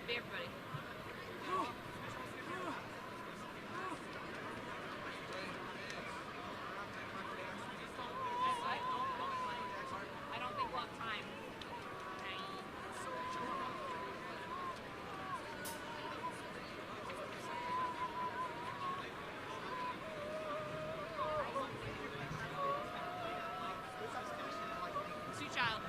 Be everybody. I don't think we'll have time. Sweet child.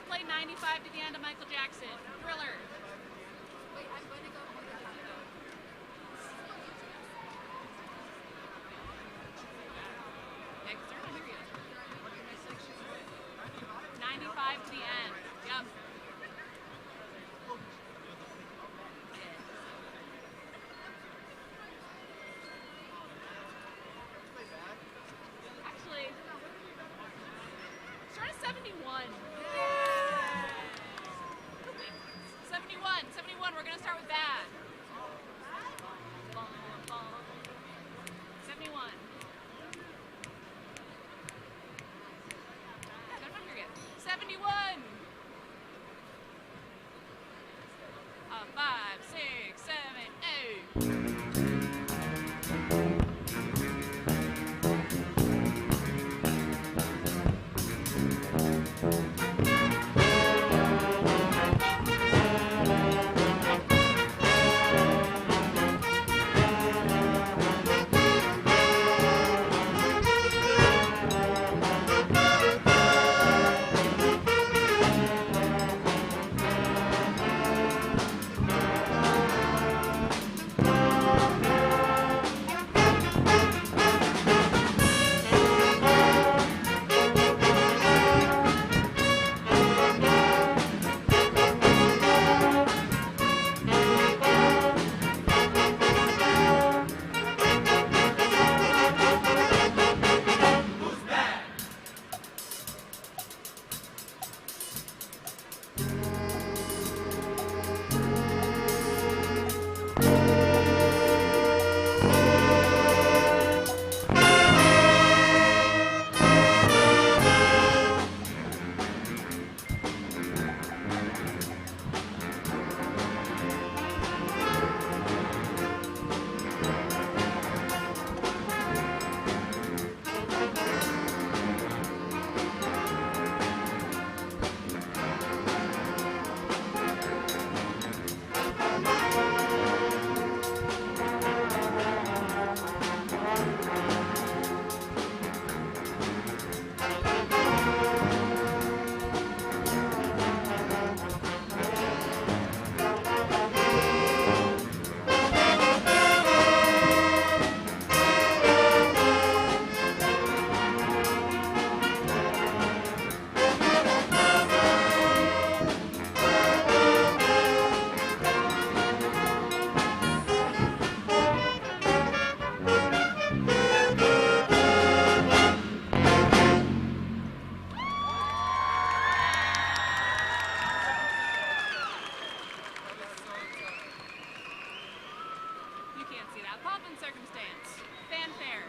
Play 95 to the end of Michael Jackson. Thriller. Wait, I'm going to go. Yeah, 'cause they're not here yet. 95 to the end. Yep. 5, 6, 7, 8. Pomp and circumstance. Fanfare.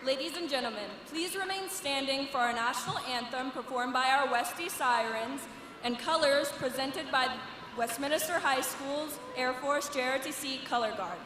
Ladies and gentlemen, please remain standing for our national anthem performed by our Westie Sirens and colors presented by Westminster High School's Air Force JROTC Color Guard.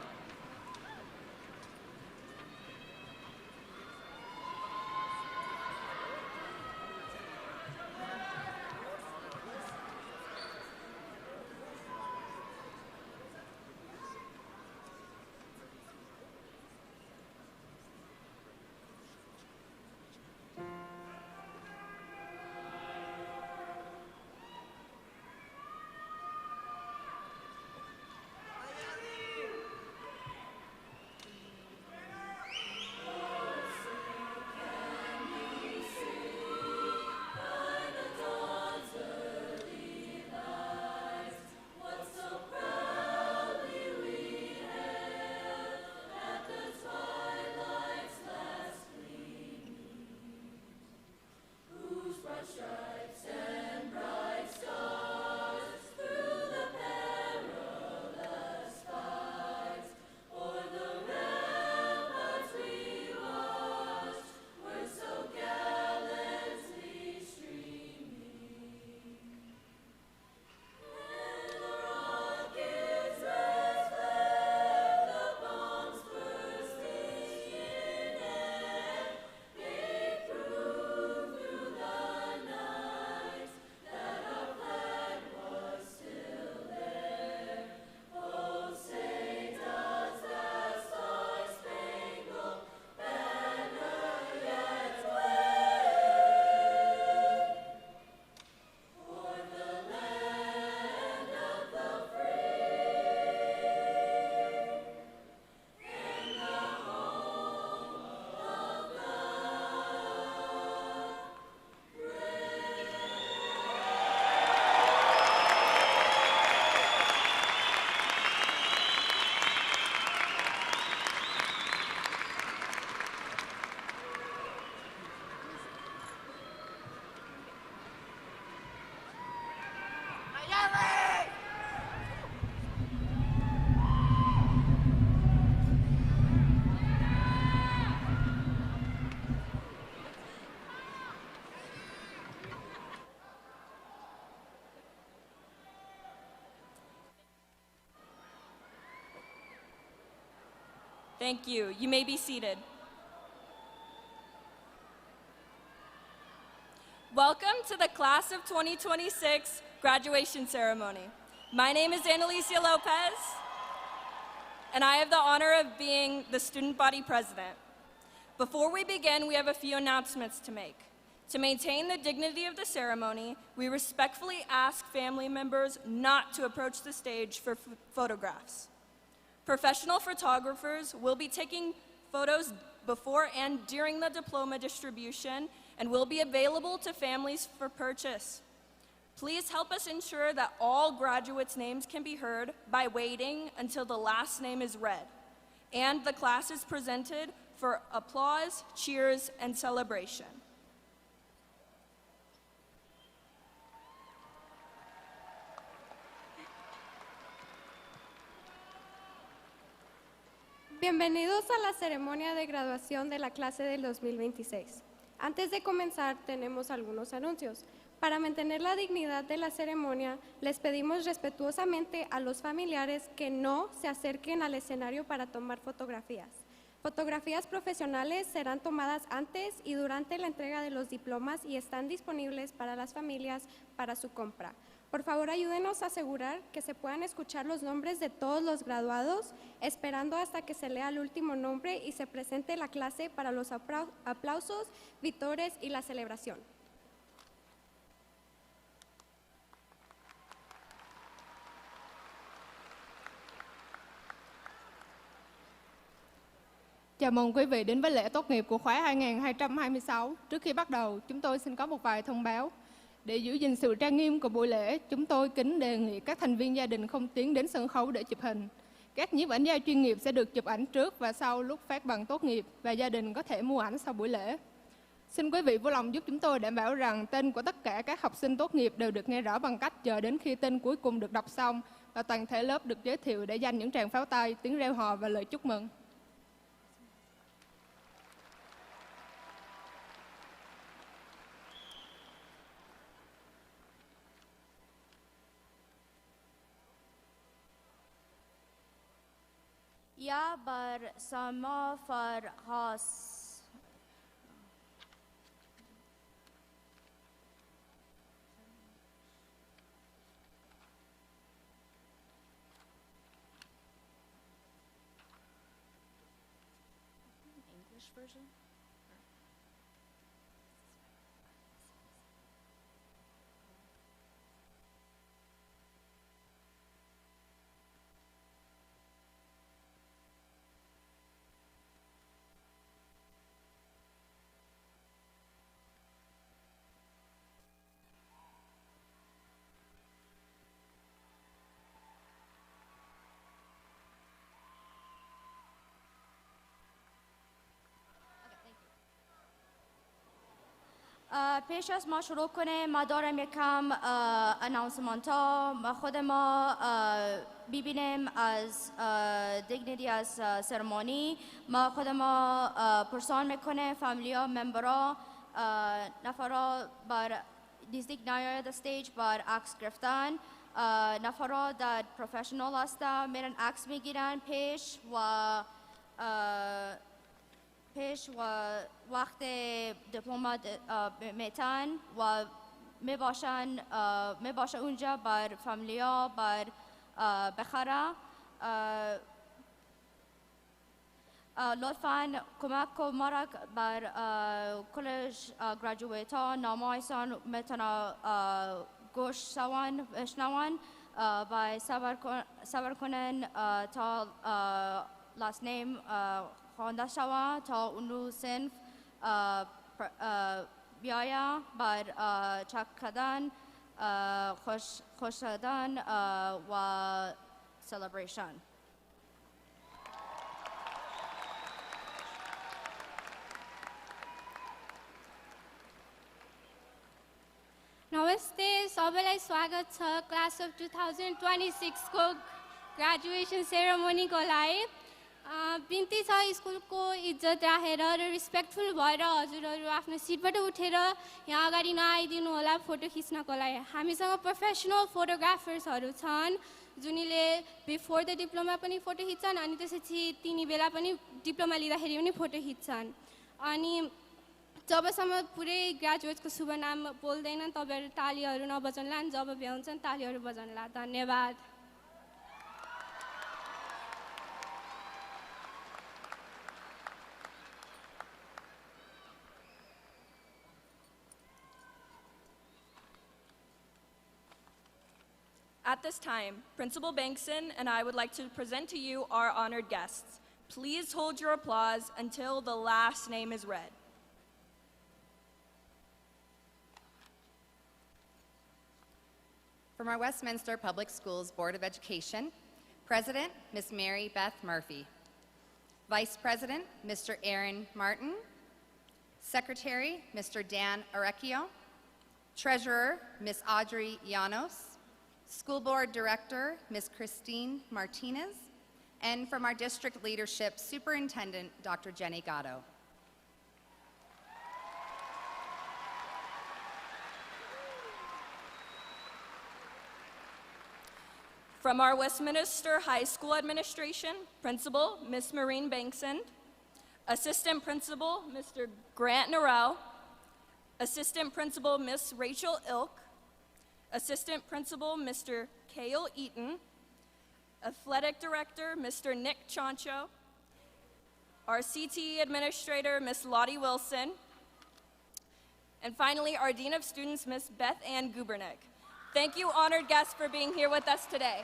Thank you. You may be seated. Welcome to the Class of 2026 graduation ceremony. My name is Annalicia Lopez, and I have the honor of being the student body president. Before we begin, we have a few announcements to make. To maintain the dignity of the ceremony, we respectfully ask family members not to approach the stage for photographs. Professional photographers will be taking photos before and during the diploma distribution and will be available to families for purchase. Please help us ensure that all graduates' names can be heard by waiting until the last name is read, and the class is presented for applause, cheers, and celebration. Bienvenidos a la ceremonia de graduación de la clase del 2026. Antes de comenzar, tenemos algunos anuncios. Para mantener la dignidad de la ceremonia, les pedimos respetuosamente a los familiares que no se acerquen al escenario para tomar fotografías. Fotografías profesionales serán tomadas antes y durante la entrega de los diplomas y están disponibles para las familias para su compra. Por favor, ayúdenos a asegurar que se puedan escuchar los nombres de todos los graduados, esperando hasta que se lea el último nombre y se presente la clase para los aplausos, vítores y la celebración. Chào mừng quý vị đến với lễ tốt nghiệp của khóa 2226. Trước khi bắt đầu, chúng tôi xin có một vài thông báo. Để giữ gìn sự trang nghiêm của buổi lễ, chúng tôi kính đề nghị các thành viên gia đình không tiến đến sân khấu để chụp hình. Các nhiếp ảnh gia chuyên nghiệp sẽ được chụp ảnh trước và sau lúc phát bằng tốt nghiệp và gia đình có thể mua ảnh sau buổi lễ. Xin quý vị vui lòng giúp chúng tôi đảm bảo rằng tên của tất cả các học sinh tốt nghiệp đều được nghe rõ bằng cách chờ đến khi tên cuối cùng được đọc xong và toàn thể lớp được giới thiệu để dành những tràng pháo tay, tiếng reo hò và lời chúc mừng. یا بر سما فرهاس English version? پیش از ما شروع کنیم ما دارم یکم اناونسمنت ها خود ما ببینیم از دیگنیتی از سرمانی ما خود ما پرسان میکنه فامیلیا ممبرها نفرها بر نزدیک نیاید استیج بر عکس گرفتن نفرها در پروفشنال هستن میرن عکس میگیرن پیش و وقت دیپلم میتن و میباشه اونجا بر فامیلیا بر بخره لطفاً کمک کو مرا بر کلش گراجویت ها نامایشان میتونه گوش شوان بشنوان و صبر کنن تا last name خوانده شود تا اونو صنف بیاید بر چک کردن خوش شدن و celebration. नमस्ते सबैलाई स्वागत छ class of 2026 को graduation सेरेमोनीको लागि बिन्ती छ स्कुलको इज्जत राखेर र रिस्पेक्टफुल भएर हजुरहरू आफ्नो सिटबाट उठेर यहाँ अगाडि नआइदिनु होला फोटो खिच्नको लागि हामीसँग प्रोफेसनल फोटोग्राफर्सहरू छन् जुनीले बिफोर द डिप्लोमा पनि फोटो खिच्छन् अनि त्यसपछि तिनी बेला पनि डिप्लोमा लिँदाखेरि पनि फोटो खिच्छन् अनि जबसम्म पुरै ग्रेजुएटको शुभ नाम बोल्दैनन् तपाईहरु तालीहरू नबजाउनुला जब भ्याउँछन् तालीहरू बजाउनुला धन्यवाद At this time, Principal Bankson and I would like to present to you our honored guests. Please hold your applause until the last name is read. From our Westminster Public Schools Board of Education, President, Ms. Mary Beth Murphy. Vice President, Mr. Aaron Martin. Secretary, Mr. Dan Arecchio. Treasurer, Ms. Audrey Llanos. School Board Director, Ms. Christine Martinez. And from our district leadership, Superintendent, Dr. Jenny Gatto. From our Westminster High School Administration, Principal, Ms. Maureen Bankson. Assistant Principal, Mr. Grant Norrell. Assistant Principal, Ms. Rachel Ilk. Assistant Principal, Mr. Cale Eaton. Athletic Director, Mr. Nick Chancho. Our CTE Administrator, Ms. Lottie Wilson. And finally, our Dean of Students, Ms. Beth Ann Gubernick. Thank you, honored guests, for being here with us today.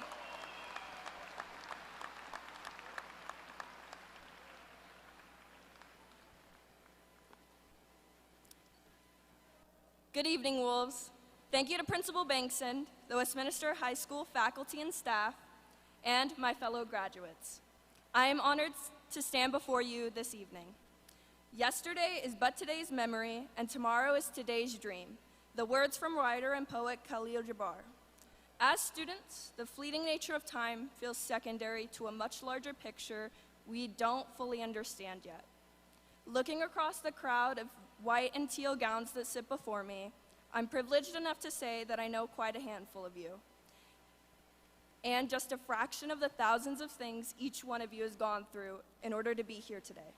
Good evening, Wolves. Thank you to Principal Bankson, the Westminster High School faculty and staff, and my fellow graduates. I am honored to stand before you this evening. Yesterday is but today's memory, and tomorrow is today's dream. The words from writer and poet Khalil Gibran. As students, the fleeting nature of time feels secondary to a much larger picture we don't fully understand yet. Looking across the crowd of white and teal gowns that sit before me, I'm privileged enough to say that I know quite a handful of you. and just a fraction of the thousands of things each one of you has gone through in order to be here today.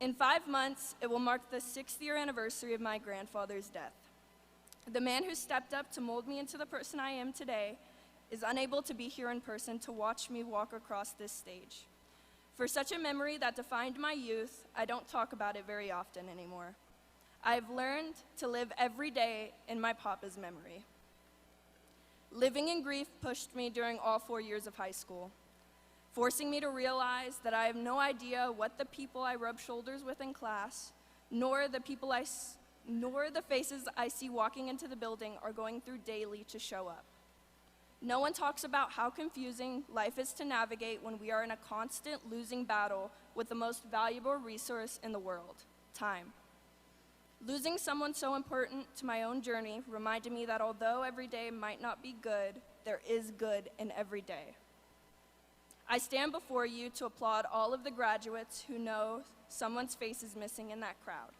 In 5 months, it will mark the 6th-year anniversary of my grandfather's death. The man who stepped up to mold me into the person I am today is unable to be here in person to watch me walk across this stage. For such a memory that defined my youth, I don't talk about it very often anymore. I've learned to live every day in my papa's memory. Living in grief pushed me during all 4 years of high school, forcing me to realize that I have no idea what the people I rub shoulders with in class, nor the faces I see walking into the building are going through daily to show up. No one talks about how confusing life is to navigate when we are in a constant losing battle with the most valuable resource in the world, time. Losing someone so important to my own journey reminded me that although every day might not be good, there is good in every day. I stand before you to applaud all of the graduates who know someone's face is missing in that crowd.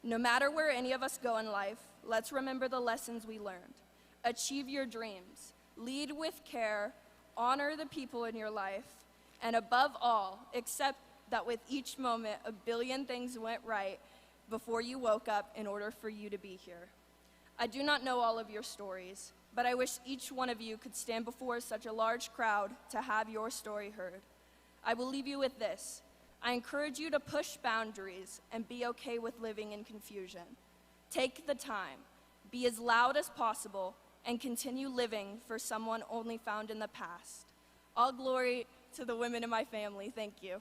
No matter where any of us go in life, let's remember the lessons we learned. Achieve your dreams, lead with care, honor the people in your life, and above all, accept that with each moment, a billion things went right before you woke up in order for you to be here. I do not know all of your stories, but I wish each one of you could stand before such a large crowd to have your story heard. I will leave you with this. I encourage you to push boundaries and be okay with living in confusion. Take the time, be as loud as possible, and continue living for someone only found in the past. All glory to the women in my family. Thank you.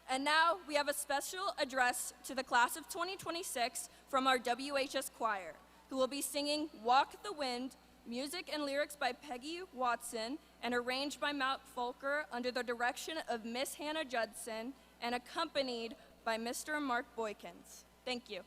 And now we have a special address to the class of 2026 from our WHS choir, who will be singing Walk the Wind, music and lyrics by Peggy Watson, and arranged by Matt Folker under the direction of Miss Hannah Judson, and accompanied by Mr. Mark Boykins. Thank you.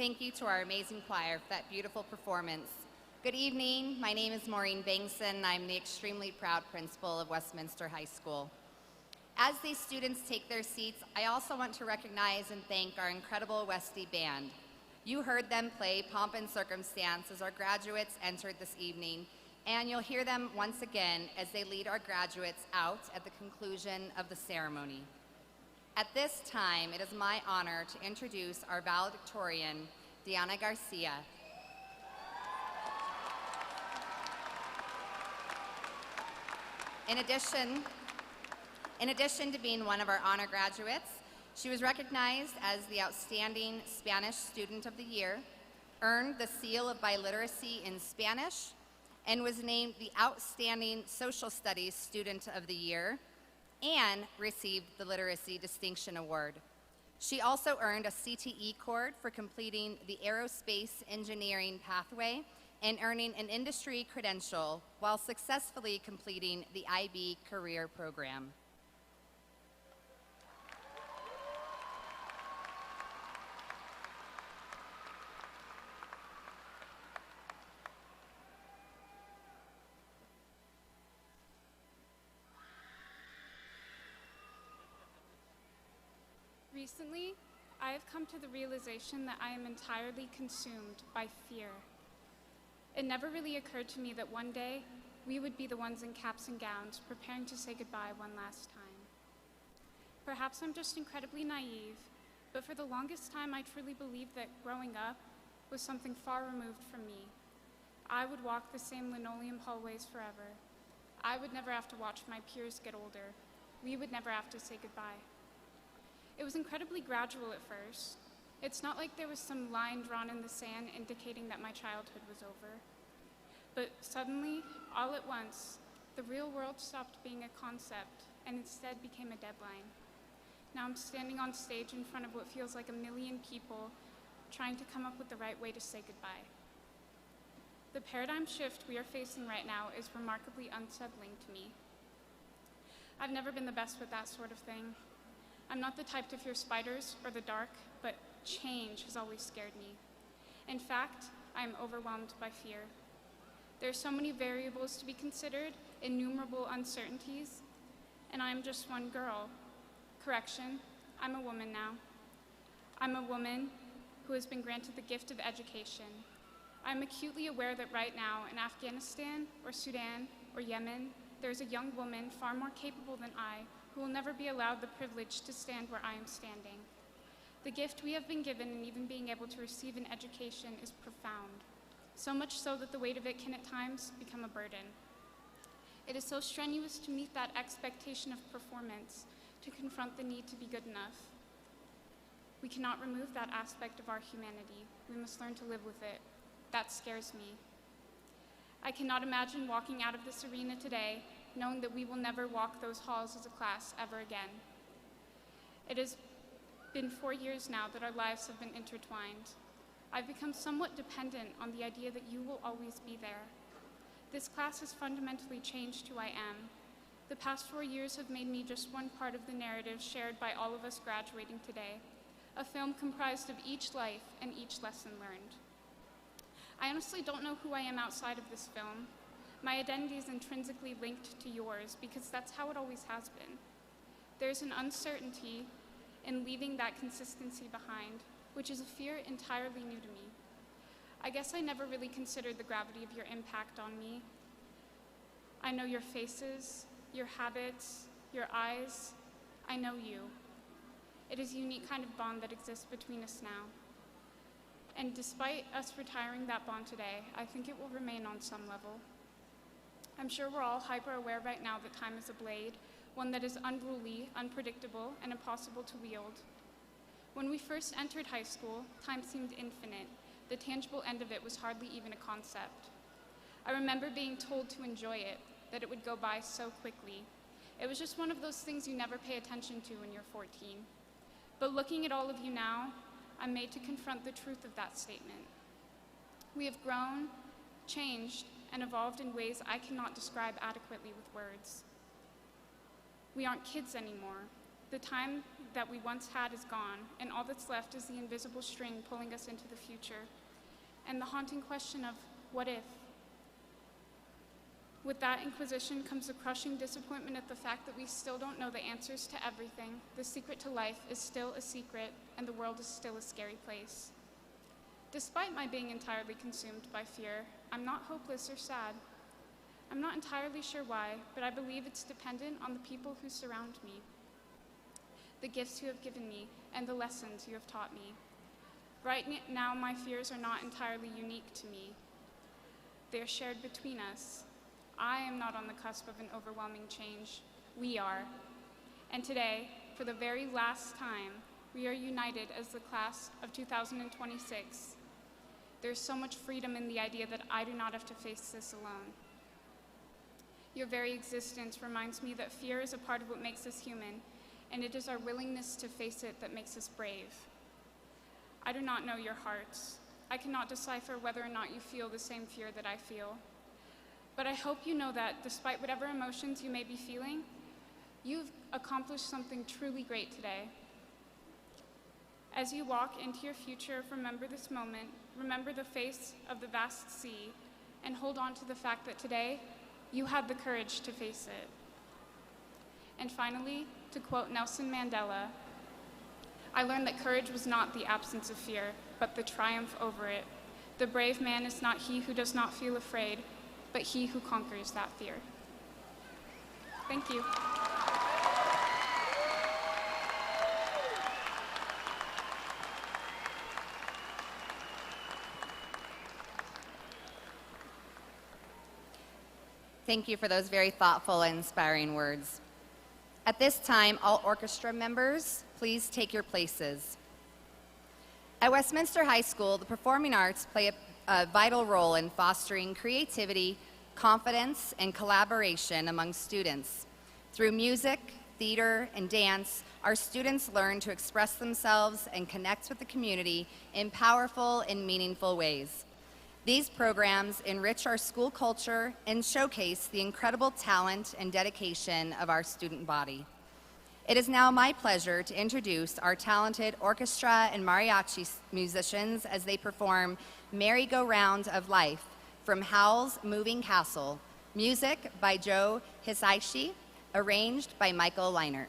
Thank you to our amazing choir for that beautiful performance. Good evening. My name is Maureen Bangson. I'm the extremely proud principal of Westminster High School. As these students take their seats, I also want to recognize and thank our incredible Westie band. You heard them play Pomp and Circumstance as our graduates entered this evening, and you'll hear them once again as they lead our graduates out at the conclusion of the ceremony. At this time, it is my honor to introduce our valedictorian, Diana Garcia. In addition to being one of our honor graduates, she was recognized as the Outstanding Spanish Student of the Year, earned the Seal of Biliteracy in Spanish, and was named the Outstanding Social Studies Student of the Year, and received the Literacy Distinction Award. She also earned a CTE cord for completing the aerospace engineering pathway and earning an industry credential while successfully completing the IB career program. Recently, I have come to the realization that I am entirely consumed by fear. It never really occurred to me that one day we would be the ones in caps and gowns preparing to say goodbye one last time. Perhaps I'm just incredibly naive, but for the longest time I truly believed that growing up was something far removed from me. I would walk the same linoleum hallways forever. I would never have to watch my peers get older. We would never have to say goodbye. It was incredibly gradual at first. It's not like there was some line drawn in the sand indicating that my childhood was over. But suddenly, all at once, the real world stopped being a concept and instead became a deadline. Now I'm standing on stage in front of what feels like 1 million people trying to come up with the right way to say goodbye. The paradigm shift we are facing right now is remarkably unsettling to me. I've never been the best with that sort of thing. I'm not the type to fear spiders or the dark, but change has always scared me. In fact, I am overwhelmed by fear. There are so many variables to be considered, innumerable uncertainties, and I am just one girl. Correction, I'm a woman now. I'm a woman who has been granted the gift of education. I'm acutely aware that right now in Afghanistan or Sudan or Yemen, there's a young woman far more capable than I who will never be allowed the privilege to stand where I am standing. The gift we have been given and even being able to receive an education is profound, so much so that the weight of it can at times become a burden. It is so strenuous to meet that expectation of performance, to confront the need to be good enough. We cannot remove that aspect of our humanity. We must learn to live with it. That scares me. I cannot imagine walking out of this arena today knowing that we will never walk those halls as a class ever again. It has been 4 years now that our lives have been intertwined. I've become somewhat dependent on the idea that you will always be there. This class has fundamentally changed who I am. The past 4 years have made me just one part of the narrative shared by all of us graduating today, a film comprised of each life and each lesson learned. I honestly don't know who I am outside of this film. My identity is intrinsically linked to yours because that's how it always has been. There's an uncertainty in leaving that consistency behind, which is a fear entirely new to me. I guess I never really considered the gravity of your impact on me. I know your faces, your habits, your eyes. I know you. It is a unique kind of bond that exists between us now. And despite us retiring that bond today, I think it will remain on some level. I'm sure we're all hyper-aware right now that time is a blade, one that is unruly, unpredictable, and impossible to wield. When we first entered high school, time seemed infinite. The tangible end of it was hardly even a concept. I remember being told to enjoy it, that it would go by so quickly. It was just one of those things you never pay attention to when you're 14. But looking at all of you now, I'm made to confront the truth of that statement. We have grown, changed, and evolved in ways I cannot describe adequately with words. We aren't kids anymore. The time that we once had is gone, and all that's left is the invisible string pulling us into the future, and the haunting question of what if? With that inquisition comes the crushing disappointment at the fact that we still don't know the answers to everything. The secret to life is still a secret, and the world is still a scary place. Despite my being entirely consumed by fear, I'm not hopeless or sad. I'm not entirely sure why, but I believe it's dependent on the people who surround me, the gifts you have given me, and the lessons you have taught me. Right now, my fears are not entirely unique to me. They are shared between us. I am not on the cusp of an overwhelming change. We are. And today, for the very last time, we are united as the class of 2026. There's so much freedom in the idea that I do not have to face this alone. Your very existence reminds me that fear is a part of what makes us human, and it is our willingness to face it that makes us brave. I do not know your hearts. I cannot decipher whether or not you feel the same fear that I feel. But I hope you know that despite whatever emotions you may be feeling, you've accomplished something truly great today. As you walk into your future, remember this moment, remember the face of the vast sea, and hold on to the fact that today, you had the courage to face it. And finally, to quote Nelson Mandela, I learned that courage was not the absence of fear, but the triumph over it. The brave man is not he who does not feel afraid, but he who conquers that fear. Thank you. Thank you for those very thoughtful and inspiring words. At this time, all orchestra members, please take your places. At Westminster High School, the performing arts play a vital role in fostering creativity, confidence, and collaboration among students. Through music, theater, and dance, our students learn to express themselves and connect with the community in powerful and meaningful ways. These programs enrich our school culture and showcase the incredible talent and dedication of our student body. It is now my pleasure to introduce our talented orchestra and mariachi musicians as they perform Merry-Go-Round of Life from Howl's Moving Castle, music by Joe Hisaishi, arranged by Michael Leinert.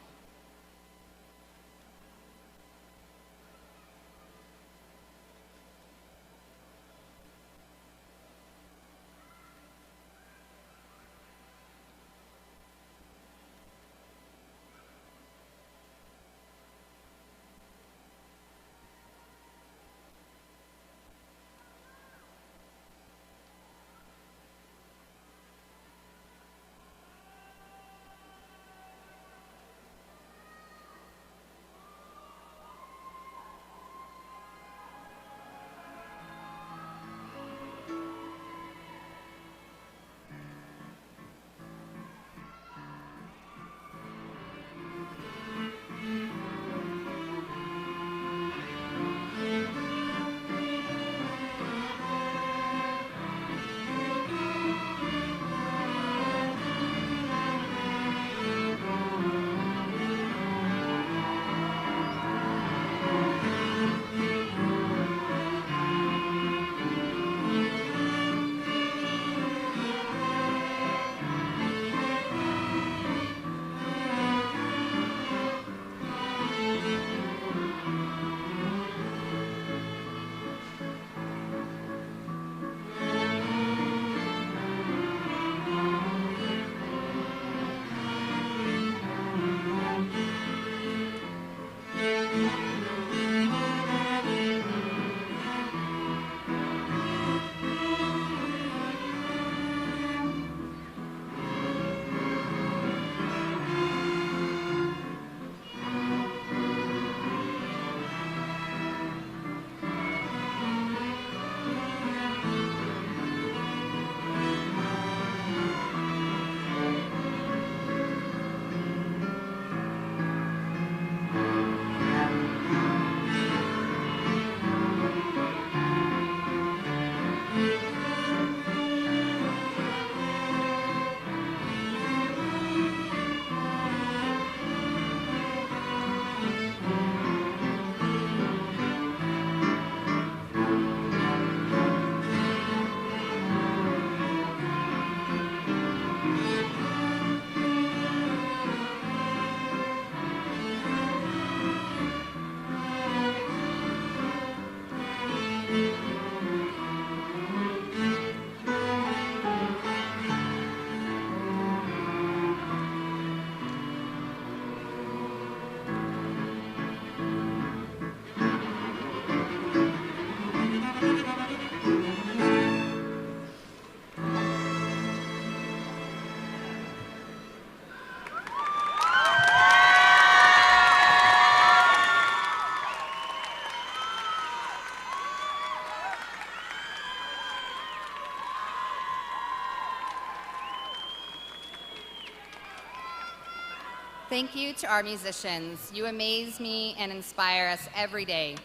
Thank you to our musicians. You amaze me and inspire us every day.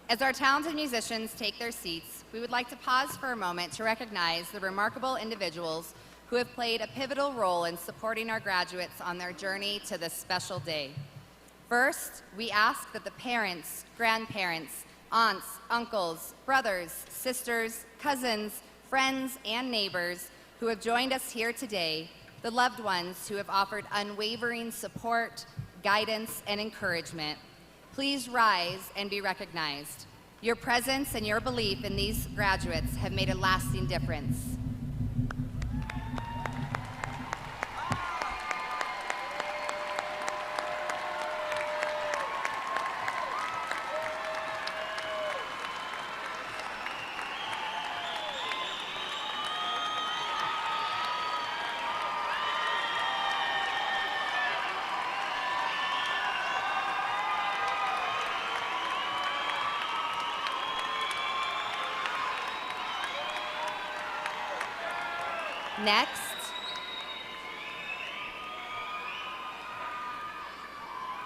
As our talented musicians take their seats, we would like to pause for a moment to recognize the remarkable individuals who have played a pivotal role in supporting our graduates on their journey to this special day. First, we ask that the parents, grandparents, aunts, uncles, brothers, sisters, cousins, friends, and neighbors who have joined us here today, the loved ones who have offered unwavering support, guidance, and encouragement, please rise and be recognized. Your presence and your belief in these graduates have made a lasting difference.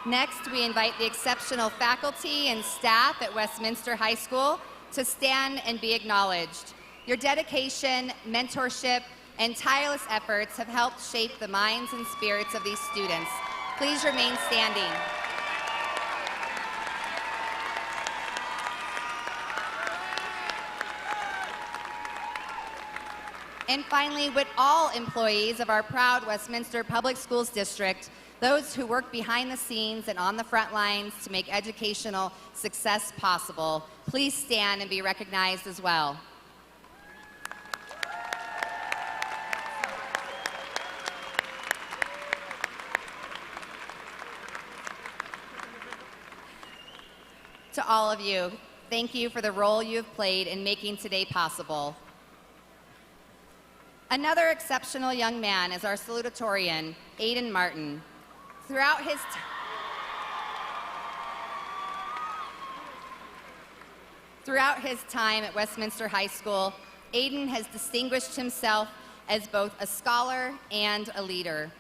Next, we invite the exceptional faculty and staff at Westminster High School to stand and be acknowledged. Your dedication, mentorship, and tireless efforts have helped shape the minds and spirits of these students. Please remain standing. And finally, with all employees of our proud Westminster Public Schools District, those who work behind the scenes and on the front lines to make educational success possible, please stand and be recognized as well. To all of you, thank you for the role you have played in making today possible. Another exceptional young man is our salutatorian, Aiden Martin. Throughout his time at Westminster High School, Aiden has distinguished himself as both a scholar and a leader.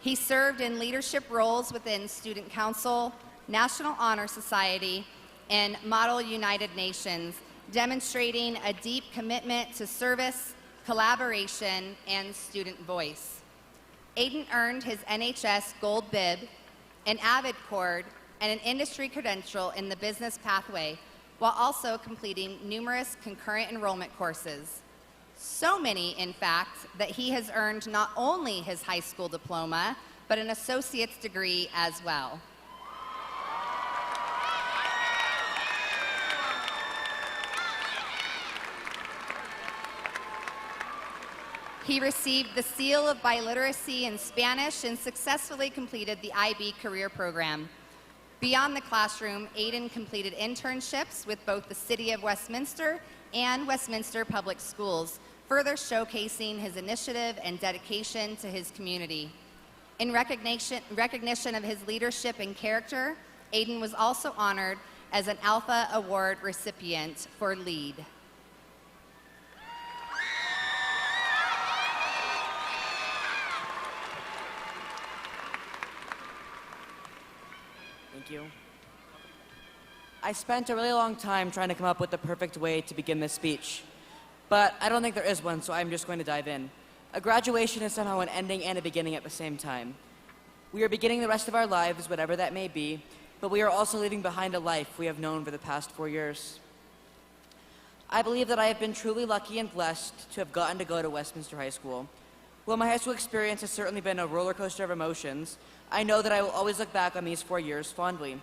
He served in leadership roles within Student Council, National Honor Society, and Model United Nations, demonstrating a deep commitment to service, collaboration, and student voice. Aiden earned his NHS Gold Bib, an Avid Cord, and an industry credential in the business pathway, while also completing numerous concurrent enrollment courses. So many, in fact, that he has earned not only his high school diploma, but an associate's degree as well. He received the Seal of Biliteracy in Spanish and successfully completed the IB career program. Beyond the classroom, Aiden completed internships with both the City of Westminster and Westminster Public Schools, further showcasing his initiative and dedication to his community. In recognition of his leadership and character, Aiden was also honored as an Alpha Award recipient for LEAD. Thank you. I spent a really long time trying to come up with the perfect way to begin this speech, but I don't think there is one, so I'm just going to dive in. A graduation is somehow an ending and a beginning at the same time. We are beginning the rest of our lives, whatever that may be, but we are also leaving behind a life we have known for the past 4 years. I believe that I have been truly lucky and blessed to have gotten to go to Westminster High School. While my high school experience has certainly been a roller coaster of emotions, I know that I will always look back on these 4 years fondly.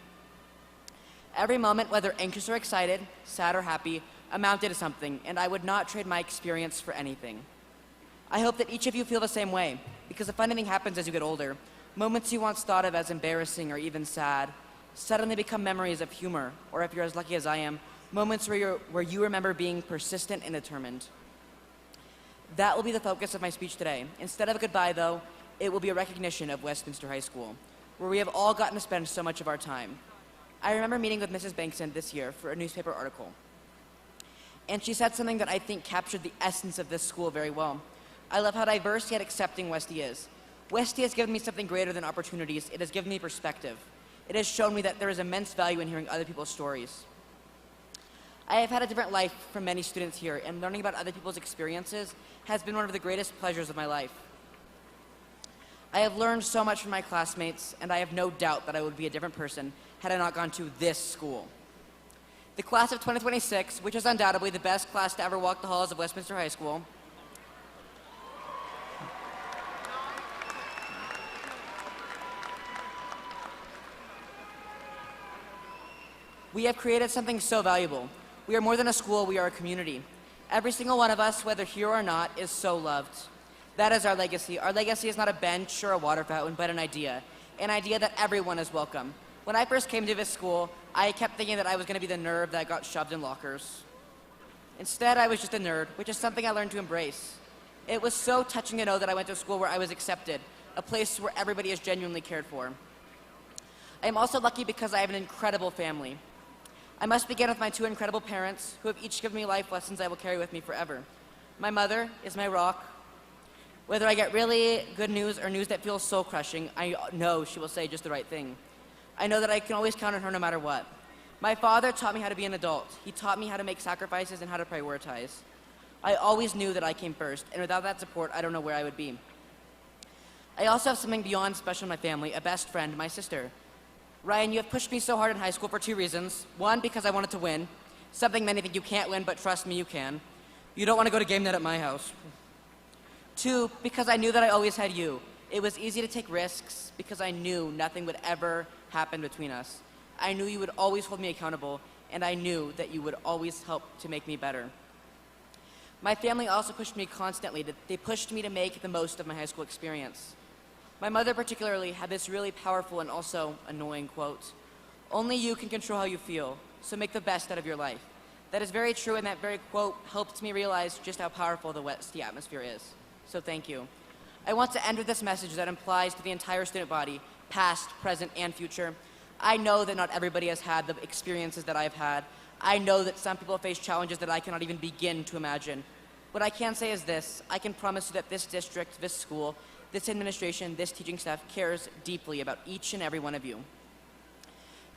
Every moment, whether anxious or excited, sad or happy, amounted to something, and I would not trade my experience for anything. I hope that each of you feel the same way, because a funny thing happens as you get older. Moments you once thought of as embarrassing or even sad suddenly become memories of humor, or if you're as lucky as I am, moments where you remember being persistent and determined. That will be the focus of my speech today. Instead of a goodbye, though, it will be a recognition of Westminster High School, where we have all gotten to spend so much of our time. I remember meeting with Mrs. Bankson this year for a newspaper article, and she said something that I think captured the essence of this school very well. I love how diverse yet accepting Westy is. Westy has given me something greater than opportunities. It has given me perspective. It has shown me that there is immense value in hearing other people's stories. I have had a different life from many students here, and learning about other people's experiences has been one of the greatest pleasures of my life. I have learned so much from my classmates, and I have no doubt that I would be a different person had I not gone to this school. The class of 2026, which is undoubtedly the best class to ever walk the halls of Westminster High School, we have created something so valuable. We are more than a school, we are a community. Every single one of us, whether here or not, is so loved. That is our legacy. Our legacy is not a bench or a water fountain, but an idea that everyone is welcome. When I first came to this school, I kept thinking that I was going to be the nerd that got shoved in lockers. Instead, I was just a nerd, which is something I learned to embrace. It was so touching to know that I went to a school where I was accepted, a place where everybody is genuinely cared for. I am also lucky because I have an incredible family. I must begin with my two incredible parents, who have each given me life lessons I will carry with me forever. My mother is my rock. Whether I get really good news or news that feels soul-crushing, I know she will say just the right thing. I know that I can always count on her no matter what. My father taught me how to be an adult. He taught me how to make sacrifices and how to prioritize. I always knew that I came first, and without that support, I don't know where I would be. I also have something beyond special in my family, a best friend, my sister. Ryan, you have pushed me so hard in high school for two reasons. One, because I wanted to win, something many think you can't win, but trust me, you can. You don't want to go to game night at my house. Two, because I knew that I always had you. It was easy to take risks because I knew nothing would ever happen between us. I knew you would always hold me accountable, and I knew that you would always help to make me better. My family also pushed me constantly. They pushed me to make the most of my high school experience. My mother particularly had this really powerful and also annoying quote: "Only you can control how you feel, so make the best out of your life." That is very true, and that very quote helped me realize just how powerful the Westy atmosphere is. So thank you. I want to end with this message that implies to the entire student body, past, present, and future. I know that not everybody has had the experiences that I've had. I know that some people face challenges that I cannot even begin to imagine. What I can say is this: I can promise you that this district, this school, this administration, this teaching staff cares deeply about each and every one of you.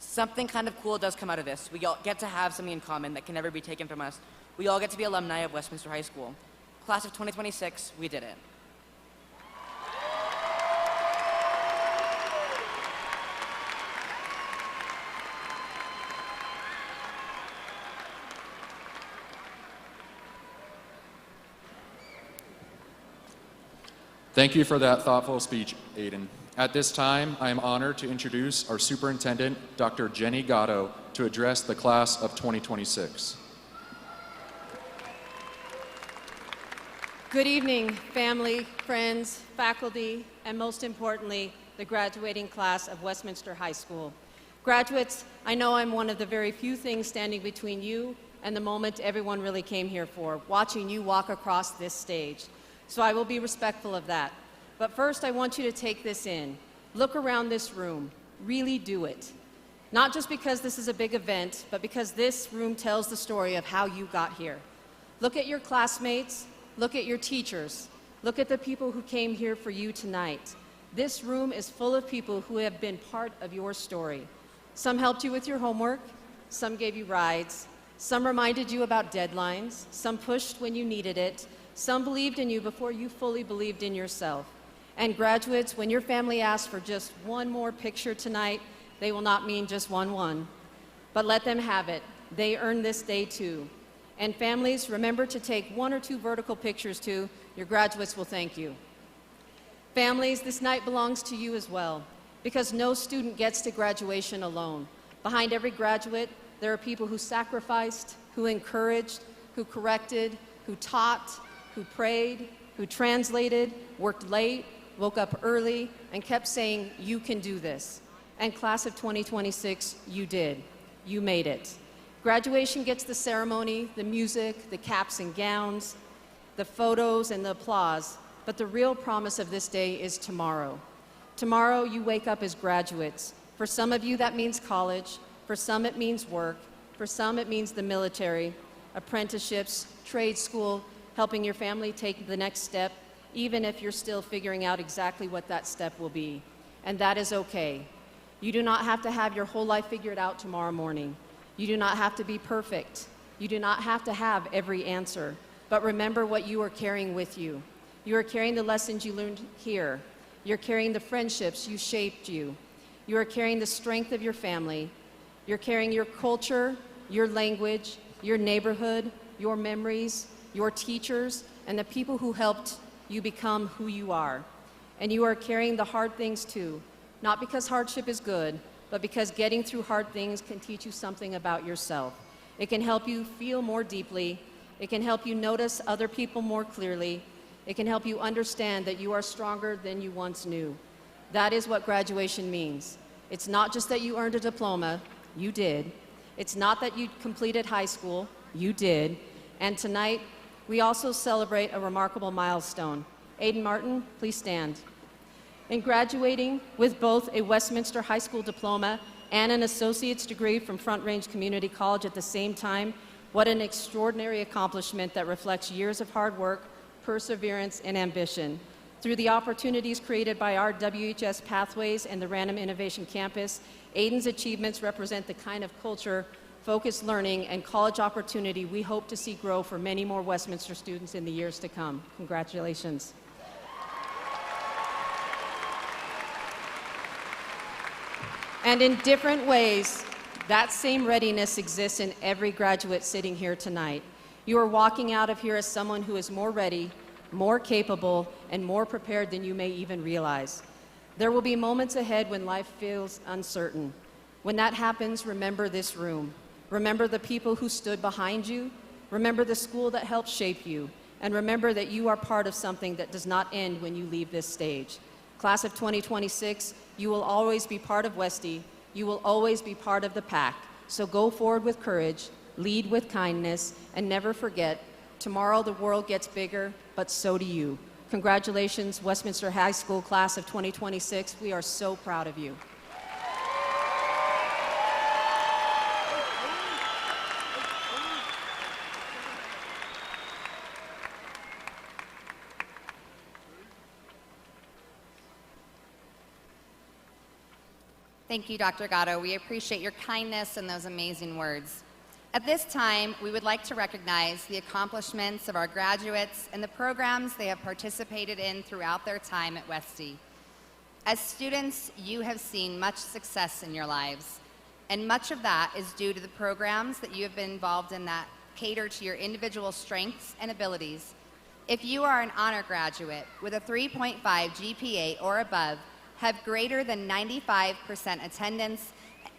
Something kind of cool does come out of this. We all get to have something in common that can never be taken from us. We all get to be alumni of Westminster High School. Class of 2026, we did it. Thank you for that thoughtful speech, Aiden. At this time, I am honored to introduce our superintendent, Dr. Jenny Gatto, to address the class of 2026. Good evening, family, friends, faculty, and most importantly, the graduating class of Westminster High School. Graduates, I know I'm one of the very few things standing between you and the moment everyone really came here for, watching you walk across this stage. So I will be respectful of that. But first, I want you to take this in. Look around this room. Really do it. Not just because this is a big event, but because this room tells the story of how you got here. Look at your classmates. Look at your teachers. Look at the people who came here for you tonight. This room is full of people who have been part of your story. Some helped you with your homework. Some gave you rides. Some reminded you about deadlines. Some pushed when you needed it. Some believed in you before you fully believed in yourself. And graduates, when your family asks for just one more picture tonight, they will not mean just one. But let them have it. They earned this day too. And families, remember to take 1 or 2 vertical pictures too. Your graduates will thank you. Families, this night belongs to you as well, because no student gets to graduation alone. Behind every graduate, there are people who sacrificed, who encouraged, who corrected, who taught, who prayed, who translated, worked late, woke up early, and kept saying, "You can do this." And class of 2026, you did. You made it. Graduation gets the ceremony, the music, the caps and gowns, the photos, and the applause. But the real promise of this day is tomorrow. Tomorrow, you wake up as graduates. For some of you, that means college. For some, it means work. For some, it means the military, apprenticeships, trade school, helping your family take the next step. even if you're still figuring out exactly what that step will be. And that is okay. You do not have to have your whole life figured out tomorrow morning. You do not have to be perfect. You do not have to have every answer. But remember what you are carrying with you. You are carrying the lessons you learned here. You're carrying the friendships you shaped you. You are carrying the strength of your family. You're carrying your culture, your language, your neighborhood, your memories, your teachers, and the people who helped you become who you are. And you are carrying the hard things too, not because hardship is good, but because getting through hard things can teach you something about yourself. It can help you feel more deeply. It can help you notice other people more clearly. It can help you understand that you are stronger than you once knew. That is what graduation means. It's not just that you earned a diploma, you did. It's not that you completed high school, you did. And tonight, we also celebrate a remarkable milestone. Aiden Martin, please stand. In graduating with both a Westminster High School diploma and an associate's degree from Front Range Community College at the same time, what an extraordinary accomplishment that reflects years of hard work, perseverance, and ambition. Through the opportunities created by our WHS Pathways and the Random Innovation Campus, Aiden's achievements represent the kind of culture, focused learning, and college opportunity we hope to see grow for many more Westminster students in the years to come. Congratulations. And in different ways, that same readiness exists in every graduate sitting here tonight. You are walking out of here as someone who is more ready, more capable, and more prepared than you may even realize. There will be moments ahead when life feels uncertain. When that happens, remember this room. Remember the people who stood behind you. Remember the school that helped shape you. And remember that you are part of something that does not end when you leave this stage. Class of 2026, you will always be part of Westy. You will always be part of the pack. So go forward with courage, lead with kindness, and never forget, tomorrow the world gets bigger, but so do you. Congratulations, Westminster High School Class of 2026. We are so proud of you. Thank you, Dr. Gatto. We appreciate your kindness and those amazing words. At this time, we would like to recognize the accomplishments of our graduates and the programs they have participated in throughout their time at Westy. As students, you have seen much success in your lives, and much of that is due to the programs that you have been involved in that cater to your individual strengths and abilities. If you are an honor graduate with a 3.5 GPA or above, have greater than 95% attendance,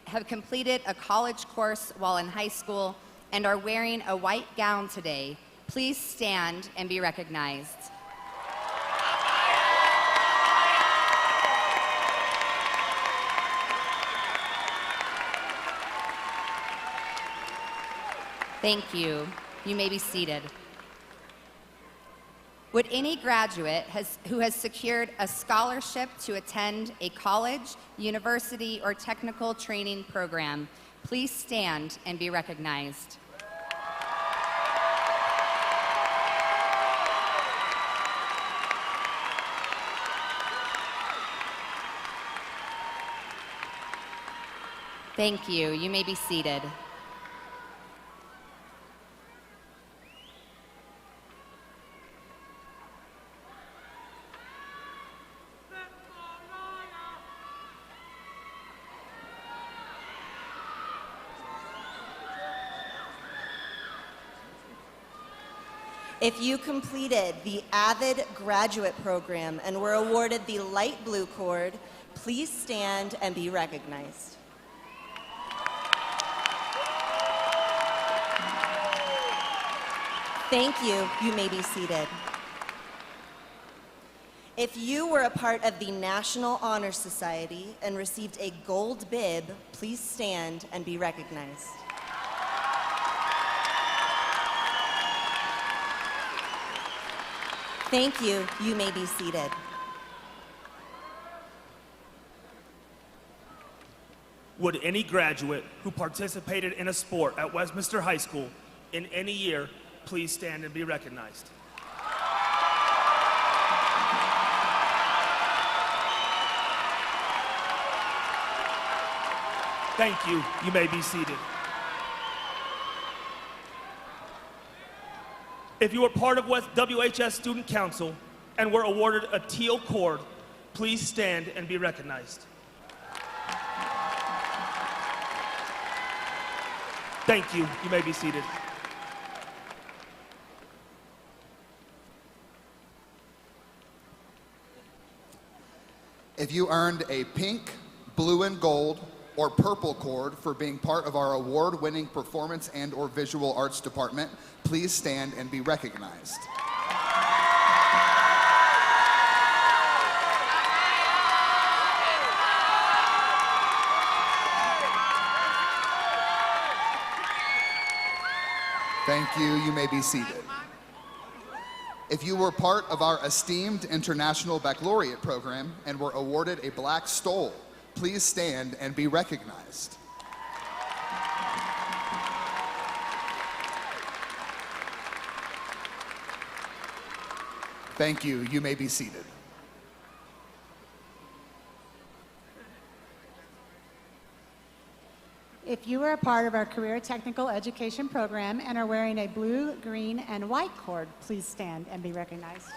have completed a college course while in high school, and are wearing a white gown today, please stand and be recognized. Thank you. You may be seated. Would any graduate who has secured a scholarship to attend a college, university, or technical training program, please stand and be recognized. Thank you. You may be seated. If you completed the AVID graduate program and were awarded the light blue cord, please stand and be recognized. Thank you. You may be seated. If you were a part of the National Honor Society and received a gold bib, please stand and be recognized. Thank you. You may be seated. Would any graduate who participated in a sport at Westminster High School in any year please stand and be recognized? Thank you. You may be seated. If you are part of WHS Student Council and were awarded a teal cord, please stand and be recognized. Thank you. You may be seated. If you earned a pink, blue and gold, or purple cord for being part of our award-winning performance and/or visual arts department, please stand and be recognized. Thank you. You may be seated. If you were part of our esteemed International Baccalaureate program and were awarded a black stole, please stand and be recognized. Thank you. You may be seated. If you are a part of our Career Technical Education program and are wearing a blue, green, and white cord, please stand and be recognized.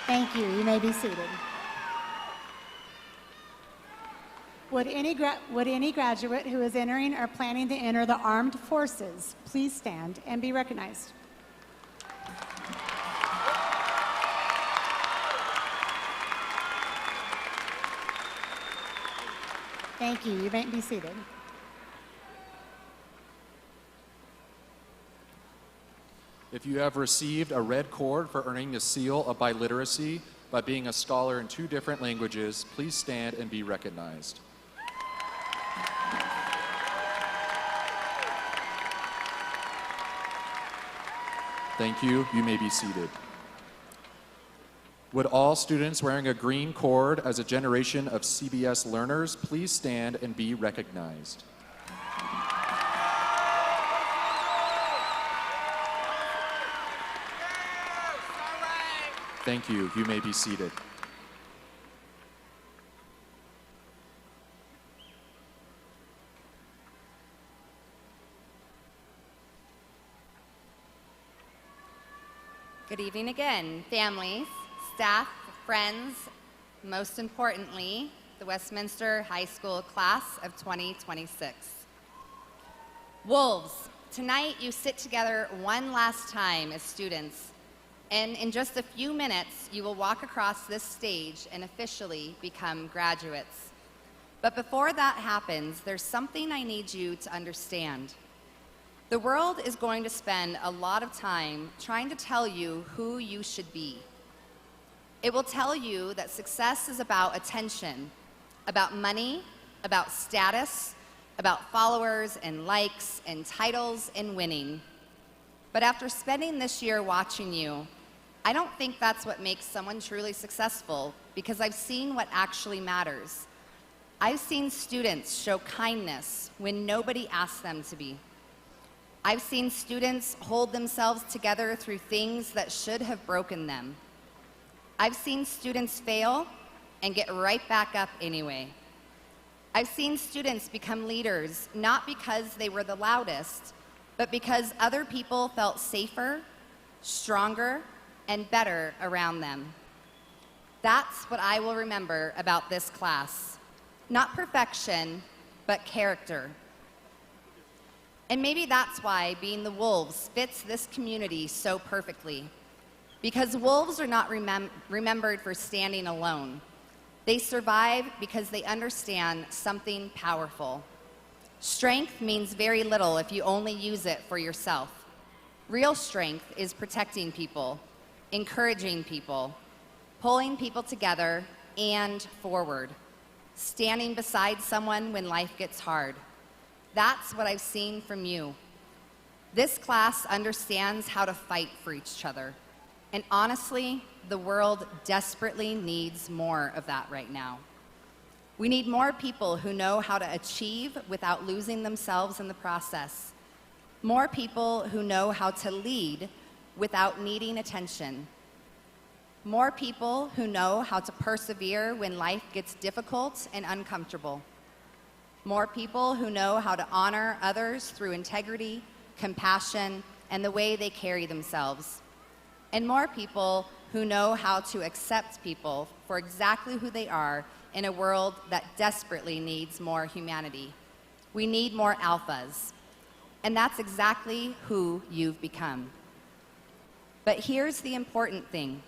Thank you. You may be seated. Would any graduate who is entering or planning to enter the armed forces please stand and be recognized? Thank you. You may be seated. If you have received a red cord for earning the seal of biliteracy by being a scholar in 2 different languages, please stand and be recognized. Thank you. You may be seated. Would all students wearing a green cord as a generation of CBS learners please stand and be recognized? Thank you. You may be seated. Good evening again, families, staff, friends, most importantly, the Westminster High School class of 2026. Wolves, tonight you sit together one last time as students, and in just a few minutes, you will walk across this stage and officially become graduates. But before that happens, there's something I need you to understand. The world is going to spend a lot of time trying to tell you who you should be. It will tell you that success is about attention, about money, about status, about followers and likes and titles and winning. But after spending this year watching you, I don't think that's what makes someone truly successful, because I've seen what actually matters. I've seen students show kindness when nobody asked them to be. I've seen students hold themselves together through things that should have broken them. I've seen students fail and get right back up anyway. I've seen students become leaders not because they were the loudest, but because other people felt safer, stronger, and better around them. That's what I will remember about this class. Not perfection, but character. And maybe that's why being the Wolves fits this community so perfectly. Because Wolves are not remembered for standing alone. They survive because they understand something powerful. Strength means very little if you only use it for yourself. Real strength is protecting people, encouraging people, pulling people together and forward, standing beside someone when life gets hard. That's what I've seen from you. This class understands how to fight for each other. And honestly, the world desperately needs more of that right now. We need more people who know how to achieve without losing themselves in the process. More people who know how to lead without needing attention. More people who know how to persevere when life gets difficult and uncomfortable. More people who know how to honor others through integrity, compassion, and the way they carry themselves. And more people who know how to accept people for exactly who they are in a world that desperately needs more humanity. We need more alphas. And that's exactly who you've become. But here's the important thing.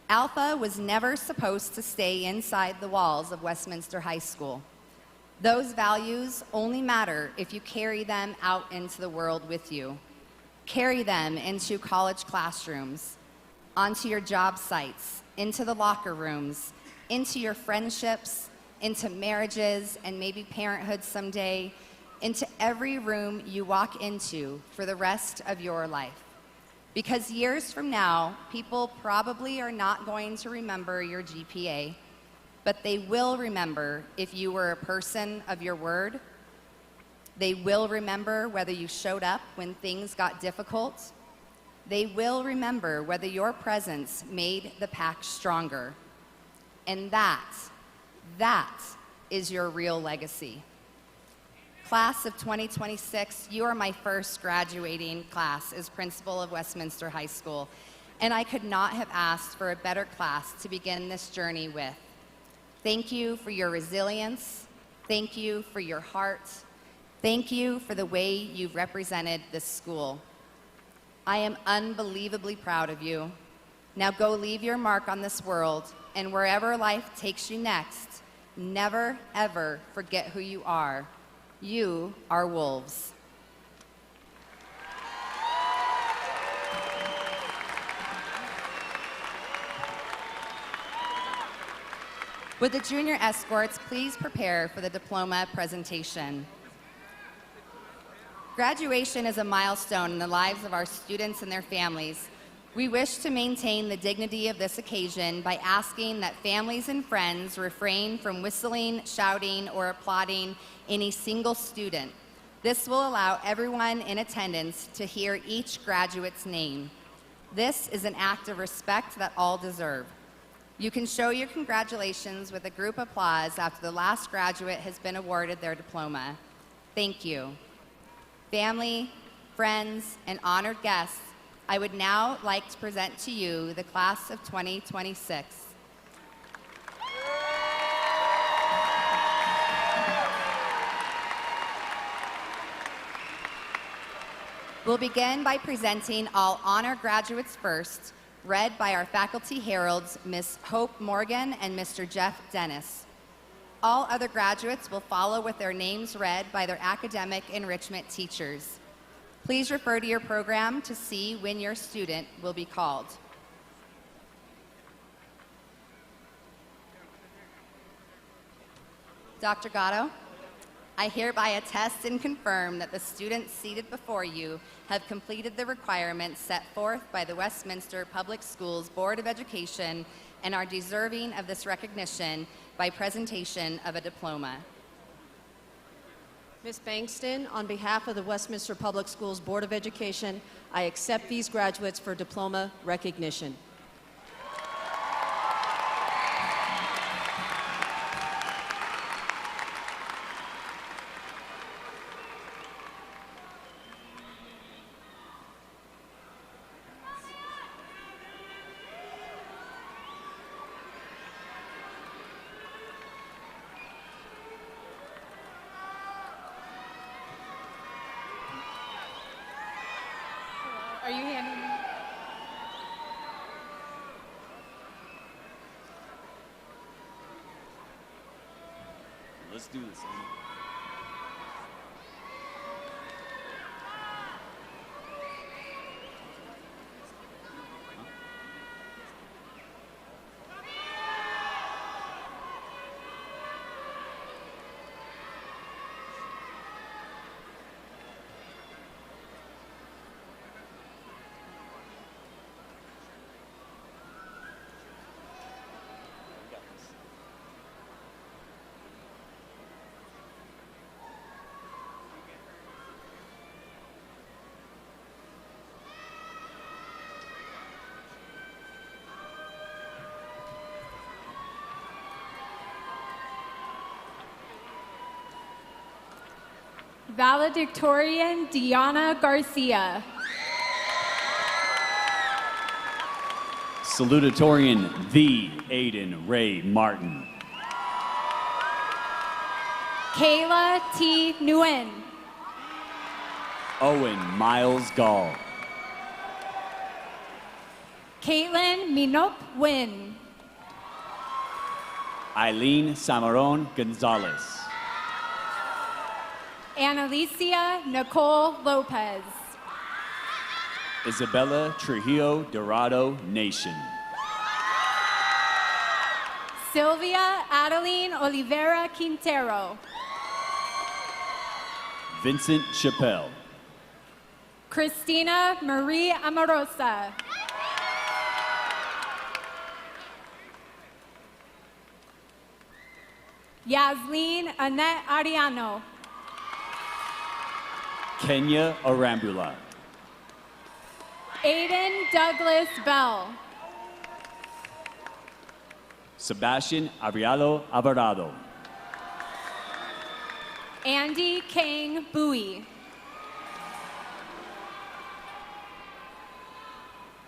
Alpha was never supposed to stay inside the walls of Westminster High School. Those values only matter if you carry them out into the world with you. Carry them into college classrooms, onto your job sites, into the locker rooms, into your friendships, into marriages, and maybe parenthood someday, into every room you walk into for the rest of your life. Because years from now, people probably are not going to remember your GPA, but they will remember if you were a person of your word. They will remember whether you showed up when things got difficult. They will remember whether your presence made the pack stronger. And that is your real legacy. Class of 2026, you are my first graduating class as principal of Westminster High School, and I could not have asked for a better class to begin this journey with. Thank you for your resilience. Thank you for your heart. Thank you for the way you've represented this school. I am unbelievably proud of you. Now go leave your mark on this world, and wherever life takes you next, never, ever forget who you are. You are wolves. Would the junior escorts please prepare for the diploma presentation? Graduation is a milestone in the lives of our students and their families. We wish to maintain the dignity of this occasion by asking that families and friends refrain from whistling, shouting, or applauding any single student. This will allow everyone in attendance to hear each graduate's name. This is an act of respect that all deserve. You can show your congratulations with a group applause after the last graduate has been awarded their diploma. Thank you. Family, friends, and honored guests, I would now like to present to you the class of 2026. We'll begin by presenting all honor graduates first, read by our faculty heralds, Ms. Hope Morgan and Mr. Jeff Dennis. All other graduates will follow with their names read by their academic enrichment teachers. Please refer to your program to see when your student will be called. Dr. Gatto, I hereby attest and confirm that the students seated before you have completed the requirements set forth by the Westminster Public Schools Board of Education and are deserving of this recognition by presentation of a diploma. Ms. Bankston, on behalf of the Westminster Public Schools Board of Education, I accept these graduates for diploma recognition. Are you handing me? Let's do this. Valedictorian Diana Garcia. Salutatorian the Aiden Ray Martin. Kayla T. Nguyen. Owen Miles Gall. Caitlin Minop Win. Eileen Samaron Gonzalez. Annalicia Nicole Lopez. Isabella Trujillo Dorado Nation. Sylvia Adeline Oliveira Quintero. Vincent Chappelle. Christina Marie Amorosa. Yasleen Annette Ariano. Kenya Arambula. Aiden Douglas Bell. Sebastian Abrialo Alvarado. Andy Kang Bowie.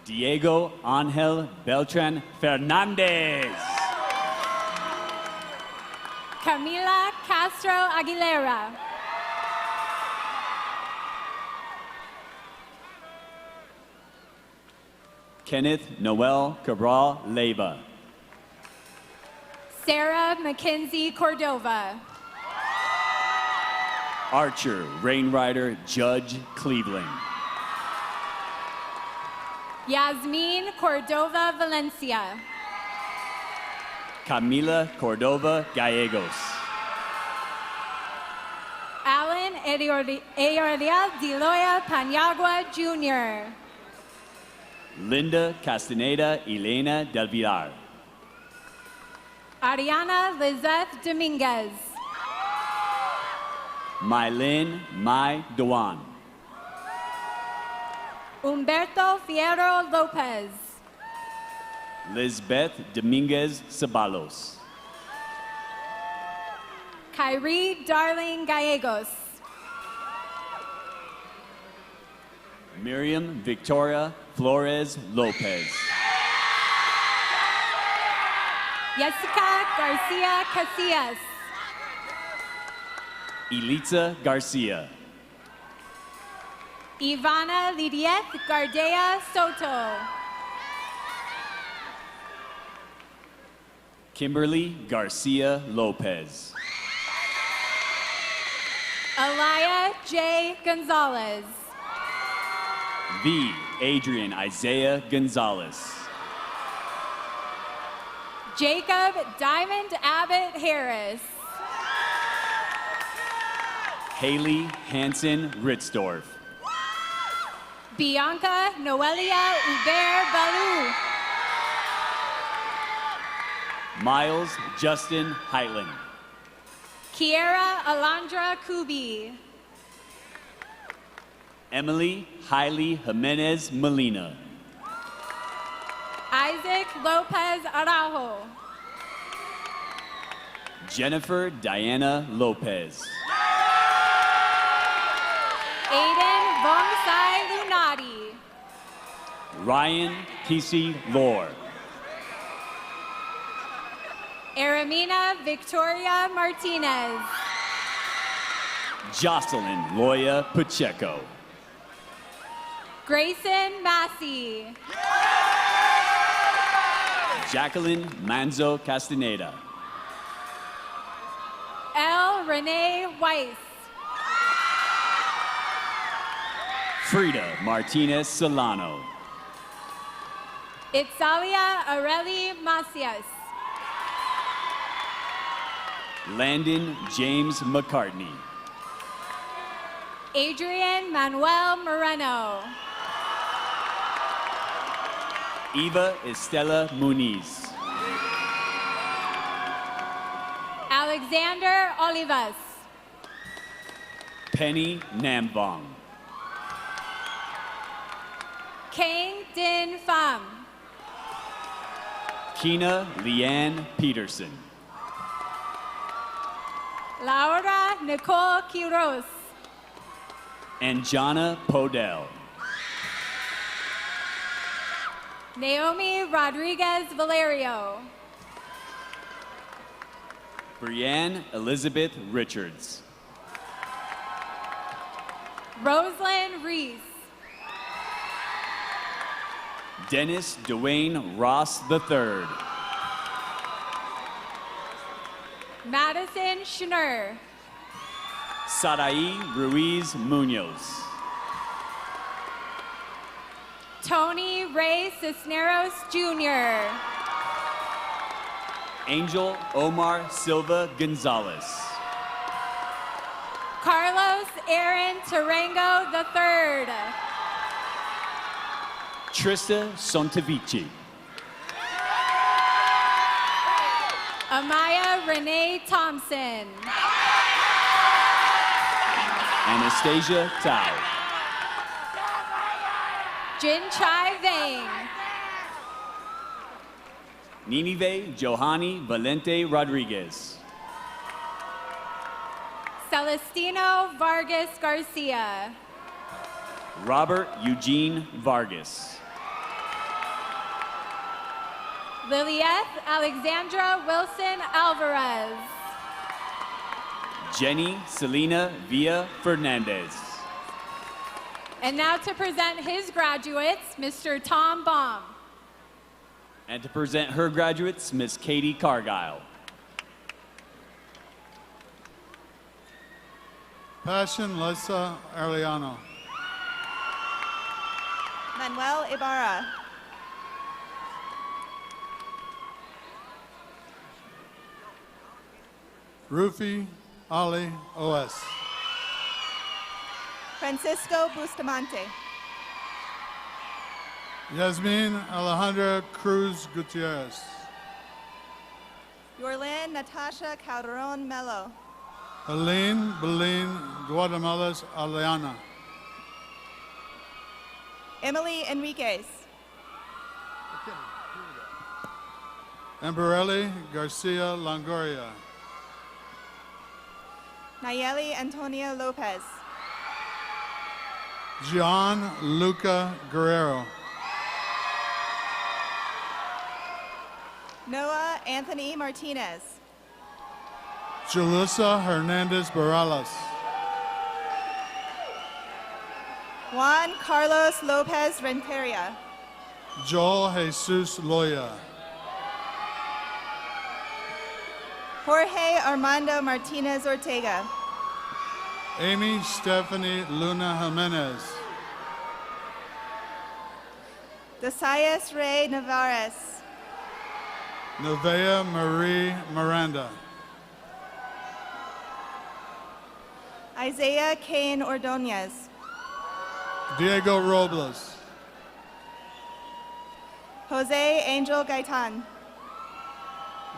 Diego Angel Beltran Fernandez. Camila Castro Aguilera. Kenneth Noel Cabral Leyva. Sarah Mackenzie Cordova. Archer Rainrider Judge Cleveland. Yasmin Cordova Valencia. Camila Cordova Gallegos. Alan Eoria Diloya Paniagua Jr. Linda Castaneda Elena Del Villar. Ariana Lizeth Dominguez. Mylin Mai Dewan. Humberto Fierro Lopez. Lisbeth Dominguez Ceballos. Kyrie Darling Gallegos. Miriam Victoria Flores Lopez. Jessica Garcia Casillas. Elitza Garcia. Ivana Lidieth Gardea Soto. Kimberly Garcia Lopez. Alaya J. Gonzalez. The Adrian Isaiah Gonzalez. Jacob Diamond Abbott Harris. Haley Hansen Ritzdorf. Bianca Noelia Hubert Balou. Miles Justin Heitland. Kiera Alondra Kubi. Emily Hailey Jimenez Molina. Isaac Lopez Araujo. Jennifer Diana Lopez. Aiden Bonsai Lunati. Ryan Kesey Lore. Eramina Victoria Martinez. Jocelyn Loya Pacheco. Grayson Massey. Jacqueline Manzo Castaneda. L. Renee Weiss. Frida Martinez Solano. Itzalia Areli Macias. Landon James McCartney. Adrian Manuel Moreno. Eva Estela Muniz. Alexander Olivas. Penny Namvong. Kang Din Pham. Kina Leanne Peterson. Laura Nicole Quiroz. Anjana Podell. Naomi Rodriguez Valerio. Brianne Elizabeth Richards. Rosalind Reese. Dennis Dwayne Ross III. Madison Schnur. Sarai Ruiz Munoz. Tony Ray Cisneros Jr. Angel Omar Silva Gonzalez. Carlos Aaron Tarango III. Trista Sontavici. Amaya Renee Thompson. Anastasia Tao. Jin Chai Vang. Ninive Johanny Valente Rodriguez. Celestino Vargas Garcia. Robert Eugene Vargas. Lilieth Alexandra Wilson Alvarez. Jenny Selena Villa Fernandez. And now to present his graduates, Mr. Tom Baum. And to present her graduates, Miss Katie Cargile. Passion Lisa Arellano. Manuel Ibarra. Rufi Ali O.S. Francisco Bustamante. Yasmin Alejandra Cruz Gutierrez. Yorlin Natasha Calderon Melo. Helene Belin Guatemala's Aleana. Emily Enriquez. Amberelli Garcia Longoria. Nayeli Antonia Lopez. Gian Luca Guerrero. Noah Anthony Martinez. Julissa Hernandez Barralas. Juan Carlos Lopez Renteria. Joel Jesus Loya. Jorge Armando Martinez Ortega. Amy Stephanie Luna Jimenez. Desaias Ray Navarez. Nevea Marie Miranda. Isaiah Cain Ordonez. Diego Robles. Jose Angel Gaitan.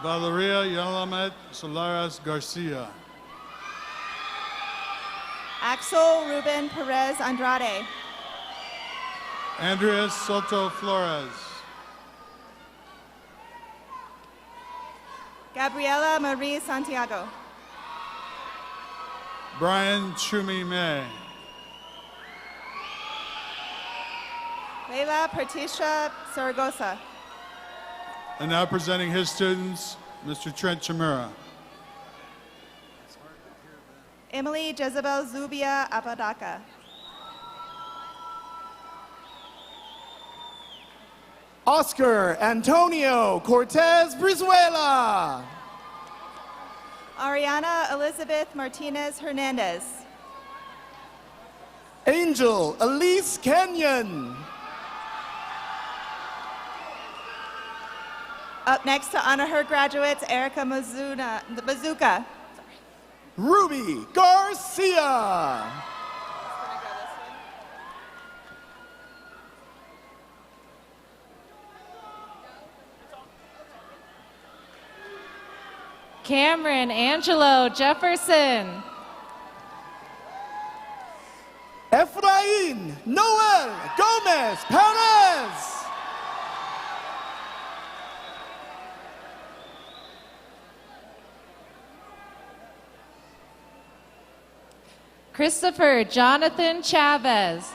Valeria Yalamet Solares Garcia. Axel Ruben Perez Andrade. Andreas Soto Flores. Gabriela Marie Santiago. Brian Chumi May. Leila Patricia Saragosa. And now presenting his students, Mr. Trent Chimura. Emily Jezebel Zubia Apodaca. Oscar Antonio Cortez Brizuela. Ariana Elizabeth Martinez Hernandez. Angel Elise Kenyon. Up next to honor her graduates, Erica Mazuka. Ruby Garcia. Cameron Angelo Jefferson. Efrain Noel Gomez Perez. Christopher Jonathan Chavez.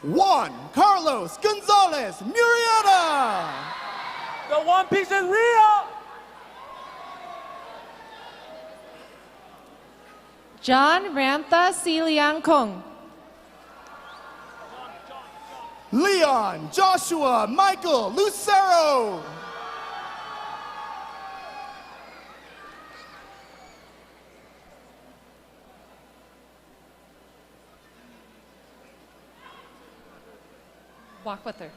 Juan Carlos Gonzalez Murrieta. The one piece is real. John Rantha Silian Kung. Leon Joshua Michael Lucero. Walk with her.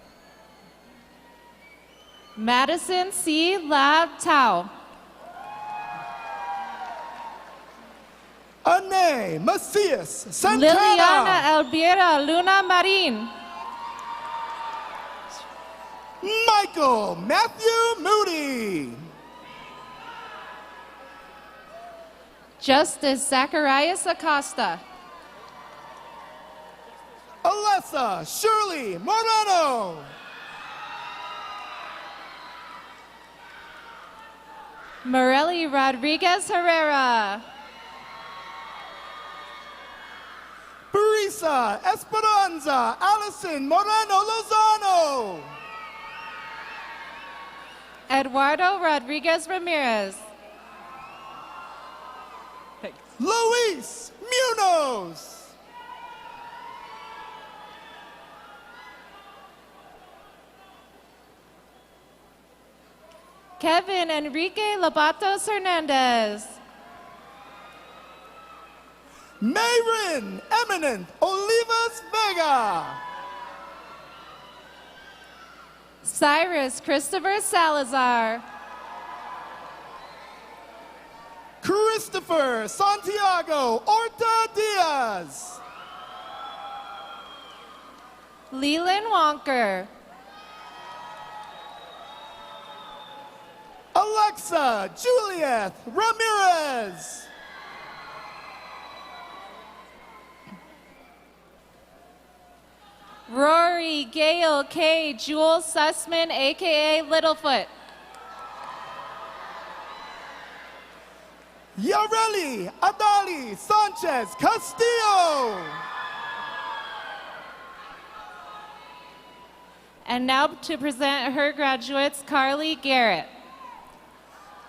Madison C. Lab Tao. Ane Macias Santana. Liliana Elvira Luna Marin. Michael Matthew Moody. Justice Zacharias Acosta. Alessa Shirley Moreno. Morelli Rodriguez Herrera. Barisa Esperanza Allison Moreno Lozano. Eduardo Rodriguez Ramirez. Luis Munoz. Kevin Enrique Labatos Hernandez. Mayrin Eminent Olivas Vega. Cyrus Christopher Salazar. Christopher Santiago Orta Diaz. Leland Wonker. Alexa Juliet Ramirez. Rory Gale K. Jewel Sussman, aka Littlefoot. Yareli Adali Sanchez Castillo. And now to present her graduates, Carly Garrett.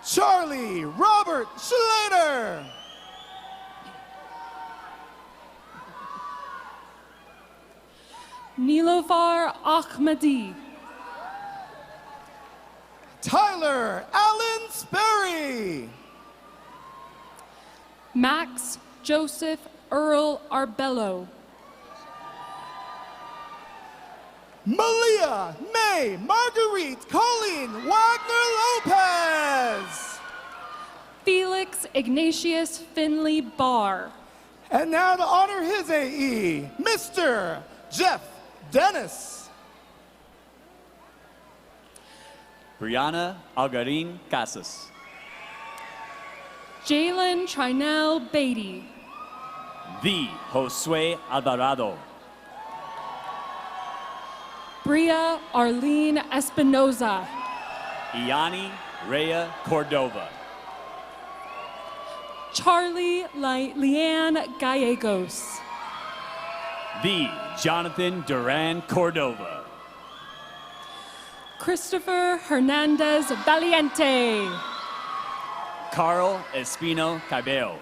Charlie Robert Schlater. Nilofar Ahmadi. Tyler Allen Sperry. Max Joseph Earl Arbello. Malia May Marguerite Colleen Wagner Lopez. Felix Ignatius Finley Barr. And now to honor his AE, Mr. Jeff Dennis. Brianna Algarin Casas. Jalen Trinell Beatty. The Josue Alvarado. Bria Arlene Espinoza. Iani Rhea Cordova. Charlie Leanne Gallegos. The Jonathan Duran Cordova. Christopher Hernandez Valiente. Carl Espino Cabello.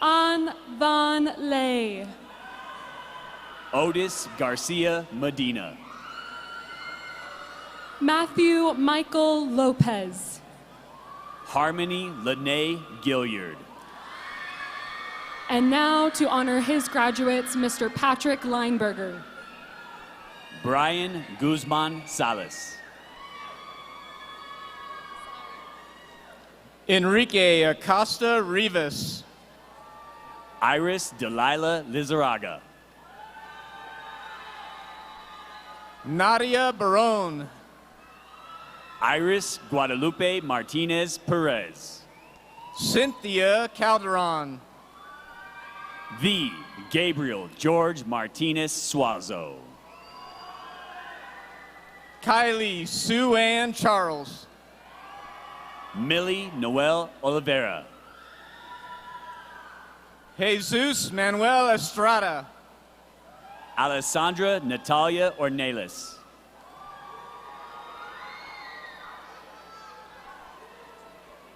An Van Ley. Otis Garcia Medina. Matthew Michael Lopez. Harmony Lene Gilliard. And now to honor his graduates, Mr. Patrick Lineberger. Brian Guzman Salas. Enrique Acosta Rivas. Iris Delilah Lizaraga. Nadia Barone. Iris Guadalupe Martinez Perez. Cynthia Calderon. The Gabriel George Martinez Suazo. Kylie Sue Ann Charles. Millie Noel Oliveira. Jesus Manuel Estrada. Alessandra Natalia Ornelas.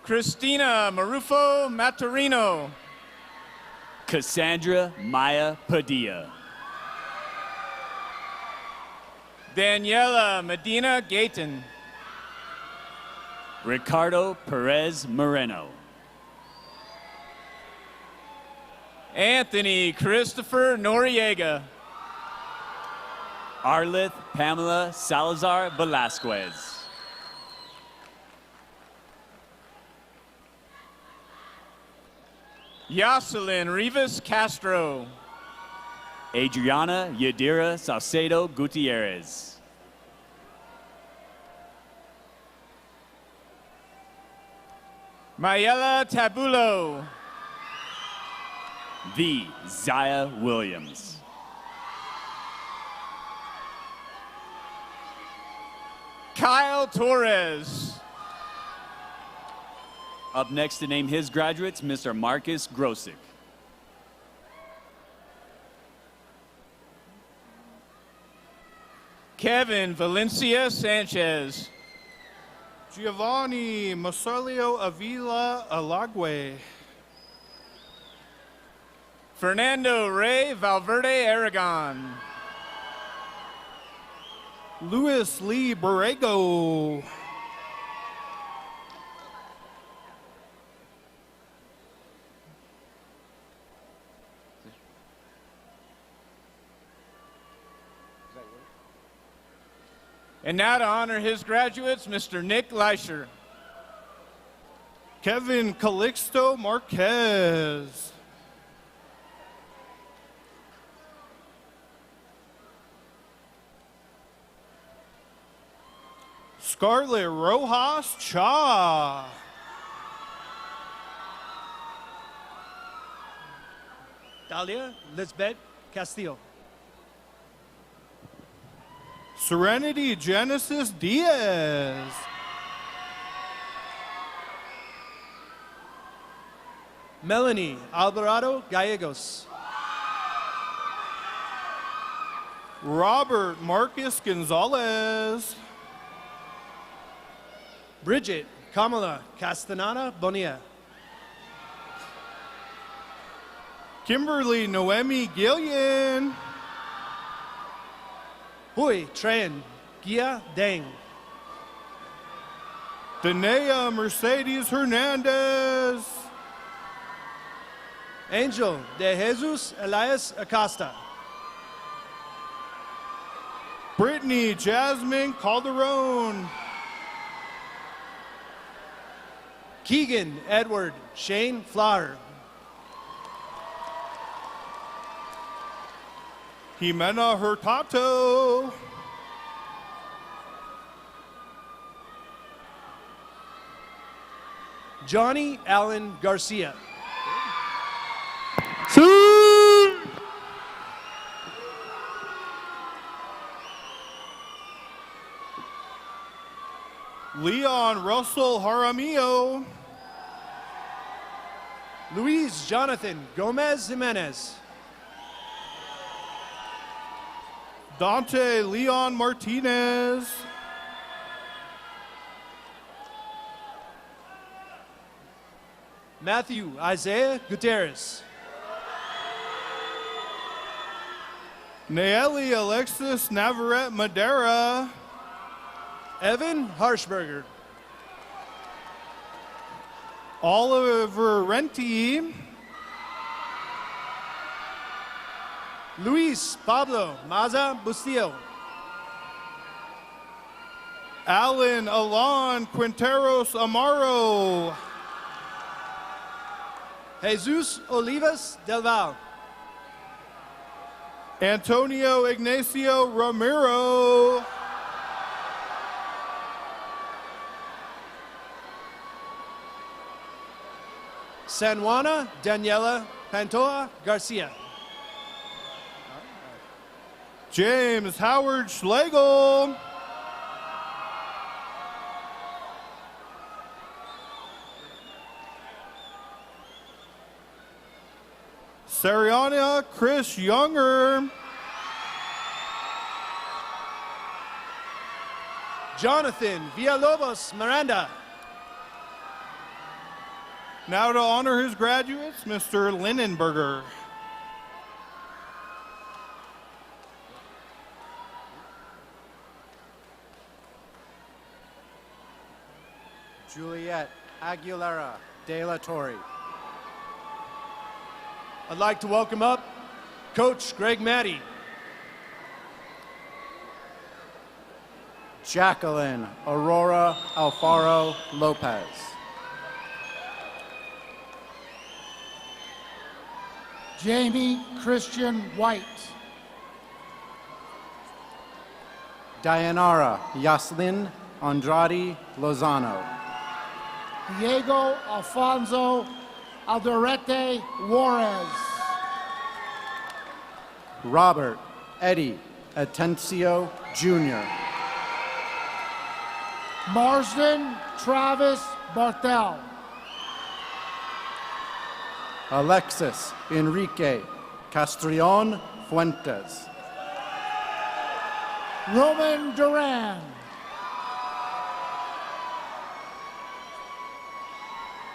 Christina Marufo Maturino. Cassandra Maya Padilla. Daniela Medina Gayton. Ricardo Perez Moreno. Anthony Christopher Noriega. Arlith Pamela Salazar Velasquez. Yoselin Rivas Castro. Adriana Yadira Salcedo Gutierrez. Mayela Tabulo. The Zaya Williams. Kyle Torres. Up next to name his graduates, Mr. Marcus Grosick. Kevin Valencia Sanchez. Giovanni Masalio Avila Alagüe. Fernando Rey Valverde Aragon. Luis Lee Borrego. And now to honor his graduates, Mr. Nick Leischer. Kevin Calixto Marquez. Scarlett Rojas Cha. Dalia Lisbeth Castillo. Serenity Genesis Diaz. Melanie Alvarado Gallegos. Robert Marcus Gonzalez. Bridget Kamala Castanana Bonilla. Kimberly Noemi Gillian. Hui Tran Gia Deng. Danea Mercedes Hernandez. Angel de Jesus Elias Acosta. Brittany Jasmine Calderon. Keegan Edward Shane Flower. Jimena Hurtado. Johnny Allen Garcia. Leon Russell Jaramillo. Luis Jonathan Gomez Jimenez. Dante Leon Martinez. Matthew Isaiah Gutierrez. Naeli Alexis Navarrete Madera. Evan Harshberger. Oliver Renti. Luis Pablo Maza Bustillo. Alan Alon Quinteros Amaro. Jesus Olivas Del Val. Antonio Ignacio Ramiro. San Juana Daniela Pantoja Garcia. James Howard Schlegel. Sariana Chris Younger. Jonathan Villalobos Miranda. Now to honor his graduates, Mr. Linenberger. Juliet Aguilera de la Torre. I'd like to welcome up Coach Greg Matty. Jacqueline Aurora Alfaro Lopez. Jamie Christian White. Dayanara Yaslin Andrade Lozano. Diego Alfonso Alderete Juarez. Robert Eddie Atencio Jr. Marsden Travis Barthel. Alexis Enrique Castrillon Fuentes. Roman Duran.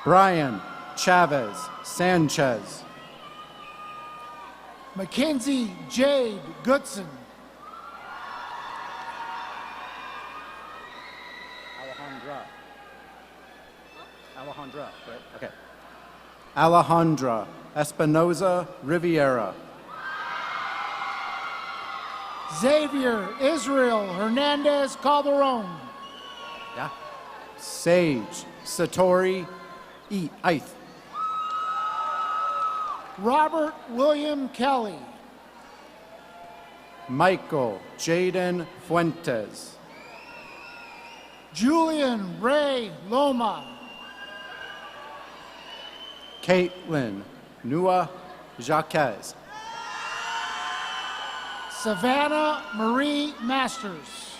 Brian Chavez Sanchez. Mackenzie Jade Goodson. Alejandra, right? Okay. Alejandra Espinoza Riviera. Xavier Israel Hernandez Calderon. Yeah. Sage Satori Eith. Robert William Kelly. Michael Jaden Fuentes. Julian Ray Loma. Caitlin Nua Jaquez. Savannah Marie Masters.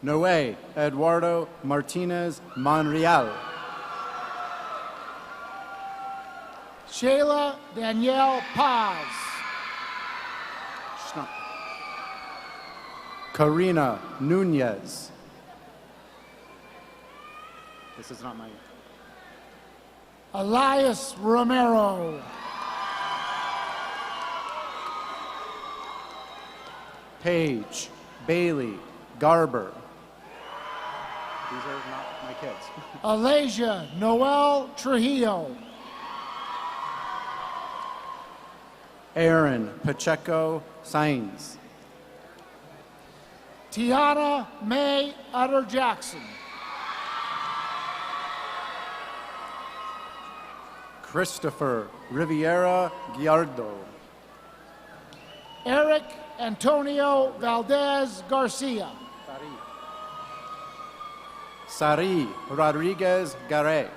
Noé Eduardo Martinez Monreal. Shayla Danielle Paz. Karina Nunez. This is not my... Elias Romero. Paige Bailey Garber. These are not my kids. Alasia Noel Trujillo. Aaron Pacheco Sainz. Tiana May Utter Jackson. Christopher Riviera Giardo. Eric Antonio Valdez Garcia. Sari Rodriguez Garay.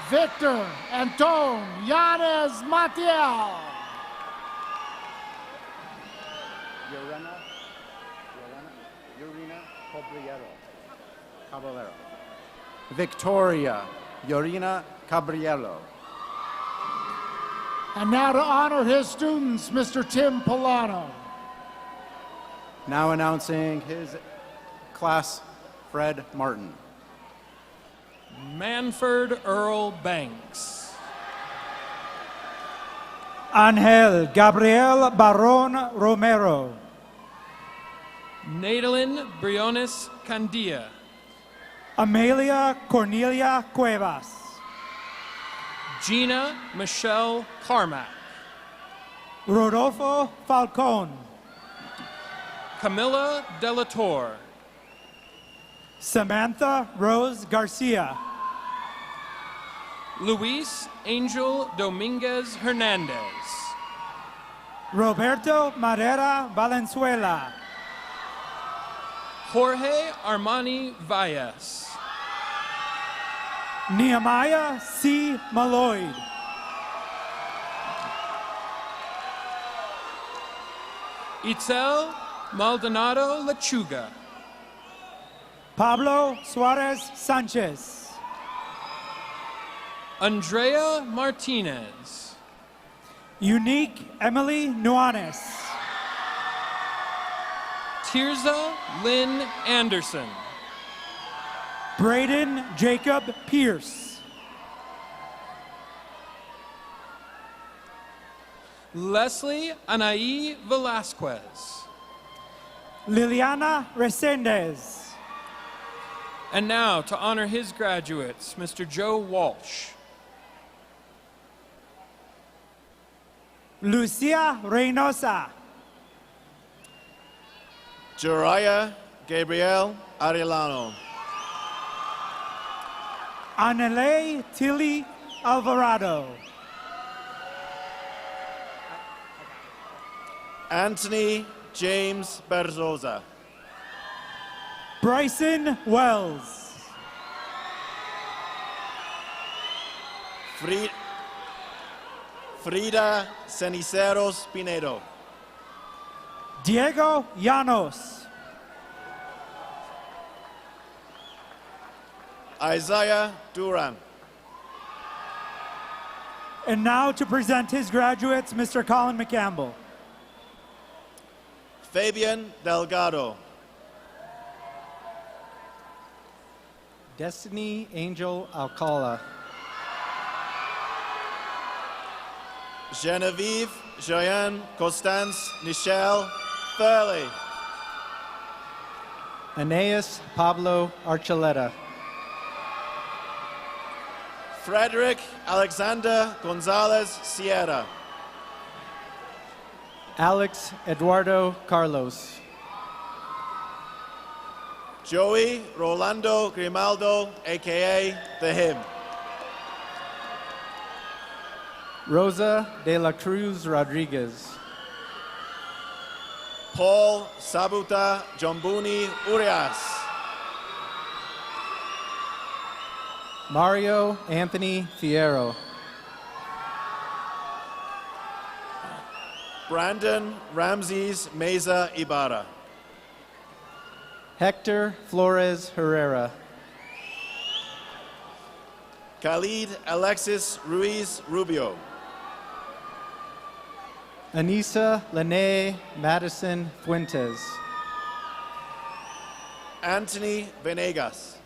Victor Anton Yanez Matiel. Urina Caballero. Victoria Yorina Cabriello. And now to honor his students, Mr. Tim Polano. Now announcing his class, Fred Martin. Manford Earl Banks. Angel Gabriel Baron Romero. Nadalyn Briones Candia. Amelia Cornelia Cuevas. Gina Michelle Carmack. Rodolfo Falcon. Camilla Delatorre. Samantha Rose Garcia. Luis Angel Dominguez Hernandez. Roberto Madera Valenzuela. Jorge Armani Valles. Nehemiah C. Maloyd. Itzel Maldonado Lechuga. Pablo Suarez Sanchez. Andrea Martinez. Unique Emily Nuanes. Tirza Lynn Anderson. Braden Jacob Pierce. Leslie Anaí Velasquez. Liliana Resendez. And now, to honor his graduates, Mr. Joe Walsh. Lucia Reynosa. Jariah Gabriel Arellano. Anele Tilly Alvarado. Anthony James Berzosa. Bryson Wells. Frida Ceniceros Pinedo. Diego Llanos. Isaiah Duran. And now to present his graduates, Mr. Colin McCampbell. Fabian Delgado. Destiny Angel Alcala. Genevieve Joanne Constance Nichelle Furley. Aeneas Pablo Archuleta. Frederick Alexander Gonzalez Sierra. Alex Eduardo Carlos. Joey Rolando Grimaldo, aka The Hymn. Rosa de la Cruz Rodriguez. Paul Sabuta Jombuni Urias. Mario Anthony Fierro. Brandon Ramses Meza Ibarra. Hector Flores Herrera. Khalid Alexis Ruiz Rubio. Anissa Lene Madison Fuentes. Anthony Venegas.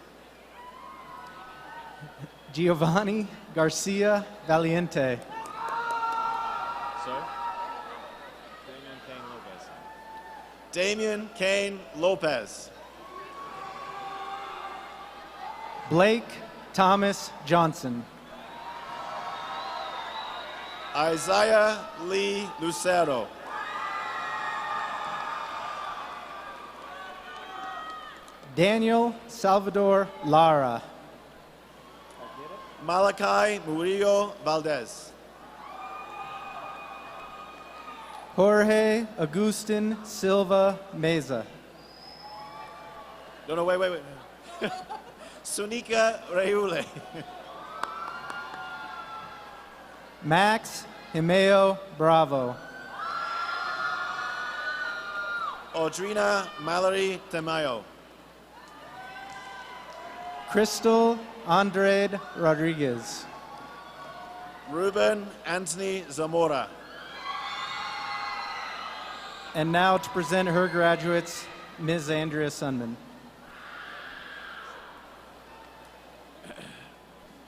Giovanni Garcia Valiente. Sorry? Damian Kane Lopez. Blake Thomas Johnson. Isaiah Lee Lucero. Daniel Salvador Lara. Malachi Murillo Valdez. Jorge Agustin Silva Meza. No, wait. Sunika Reule. Max Himeo Bravo. Audrina Mallory Tamayo. Crystal Andrade Rodriguez. Ruben Anthony Zamora. And now to present her graduates, Ms. Andrea Sunman.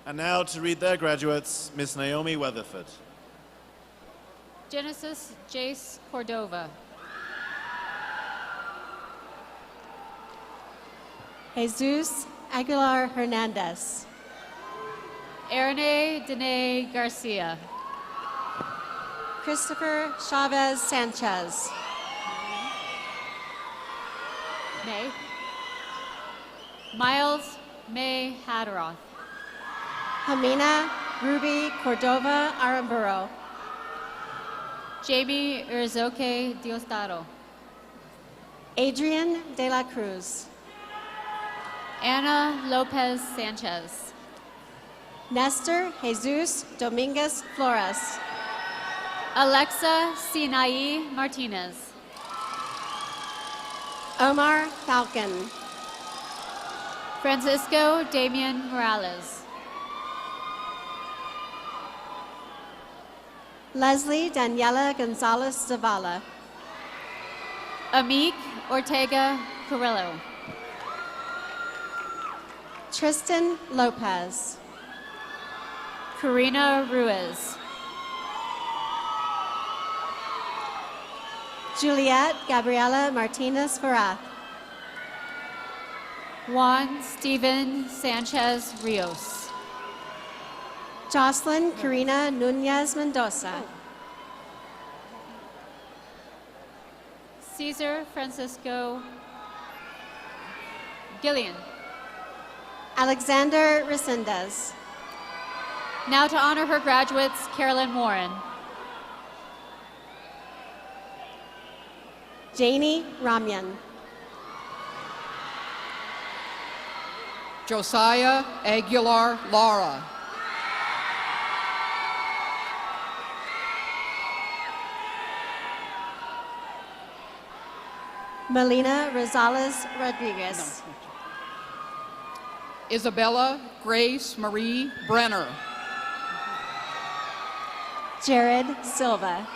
And now to read their graduates, Miss Naomi Weatherford. Genesis Jace Cordova. Jesus Aguilar Hernandez. Erene Dene Garcia. Christopher Chavez Sanchez. May. Miles May Hadaroth. Hamina Ruby Cordova Aramburo. Jamie Urzoque Diosdado. Adrian De La Cruz. Ana Lopez Sanchez. Nestor Jesus Dominguez Flores. Alexa Sinai Martinez. Omar Falcon. Francisco Damian Morales. Leslie Daniela Gonzalez Zavala. Amik Ortega Carrillo. Tristan Lopez. Karina Ruiz. Juliet Gabriela Martinez Farah. Juan Steven Sanchez Rios. Jocelyn Karina Nunez Mendoza. Cesar Francisco Gillian. Alexander Resendez. Now to honor her graduates, Carolyn Warren. Janie Ramyan. Josiah Aguilar Lara. Melina Rosales Rodriguez. Isabella Grace Marie Brenner. Jared Silva.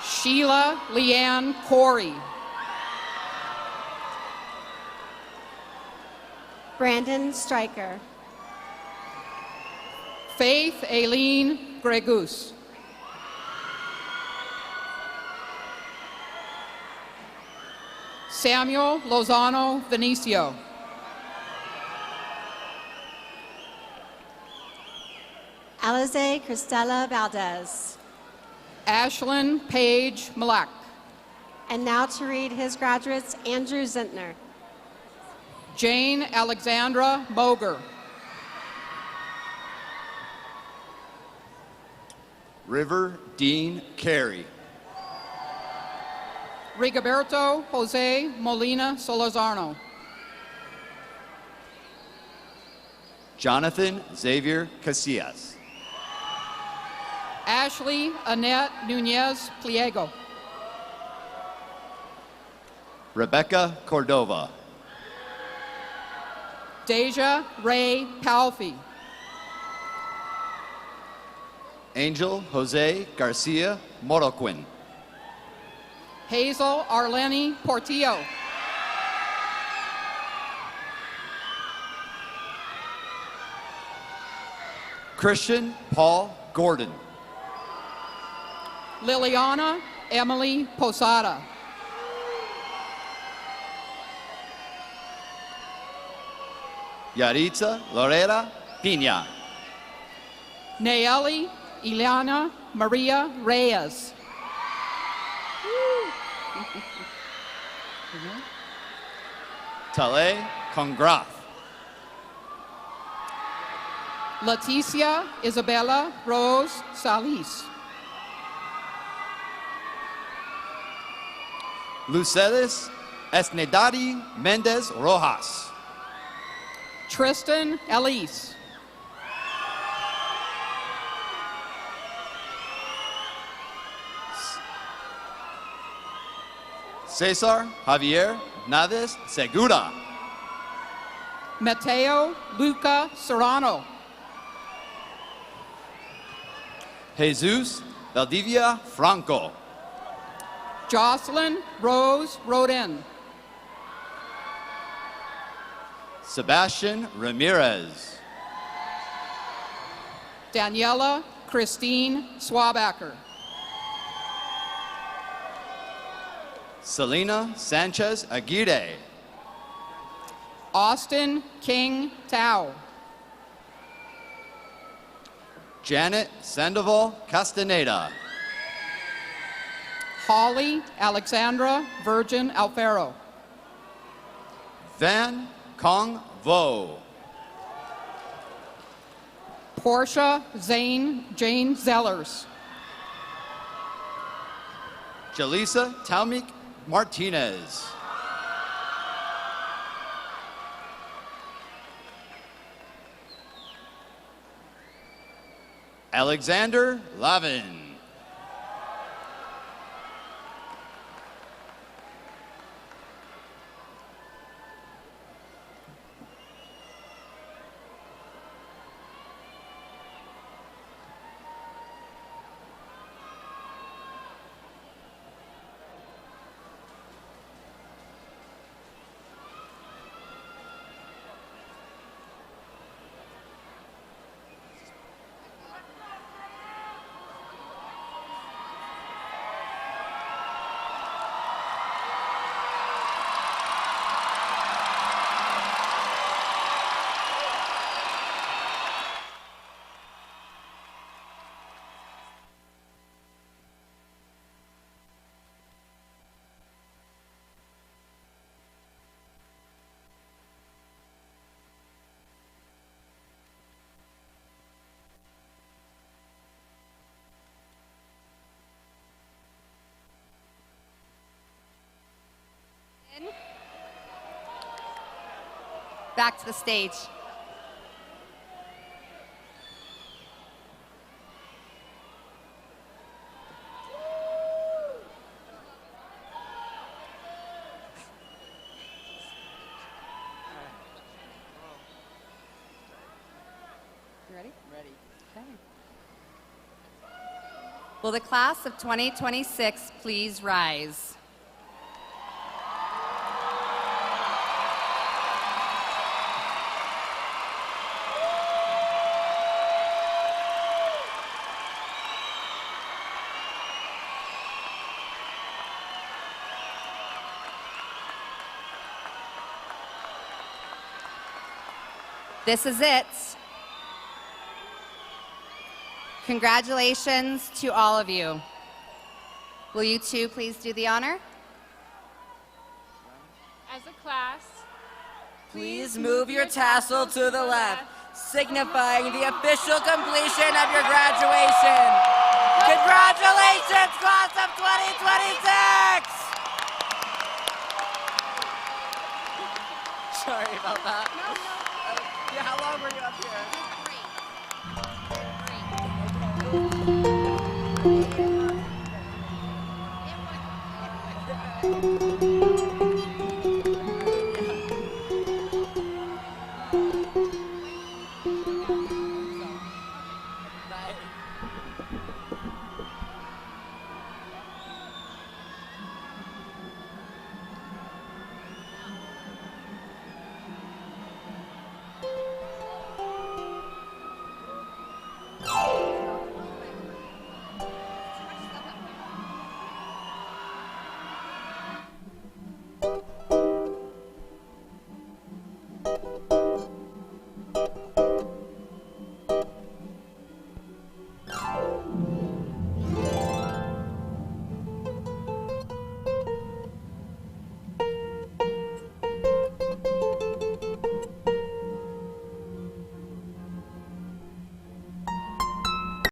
Sheila Leanne Corey. Brandon Stryker. Faith Aileen Gregus. Samuel Lozano Vinicio. Alize Cristela Valdez. Ashlyn Page Malak. And now to read his graduates, Andrew Zentner. Jane Alexandra Boger. River Dean Carey. Rigoberto Jose Molina Solorzano. Jonathan Xavier Casillas. Ashley Annette Nunez Pliego. Rebecca Cordova. Deja Ray Palfi. Angel Jose Garcia Moroquin. Hazel Arleni Portillo. Christian Paul Gordon. Liliana Emily Posada. Yaritza Lorera Pina. Nayeli Ileana Maria Reyes. Tale Congrath. Leticia Isabella Rose Salis. Lucedes Esnedari Mendez Rojas. Tristan Elise. Cesar Javier Naves Segura. Mateo Luca Serrano. Jesus Valdivia Franco. Jocelyn Rose Rodin. Sebastian Ramirez. Daniela Christine Swabacker. Selena Sanchez Aguirre. Austin King Tao. Janet Sandoval Castaneda. Holly Alexandra Virgin Alfaro. Van Kong Vo. Portia Jane Zellers. Jaleesa Talmik Martinez. Alexander Lavin. back to the stage. You ready? Ready. Okay. Will the class of 2026 please rise? This is it. Congratulations to all of you. Will you two please do the honor? As a class, Please move your tassel to the left, signifying the official completion of your graduation. Congratulations, class of 2026! Sorry about that. Yeah, how long were you up here?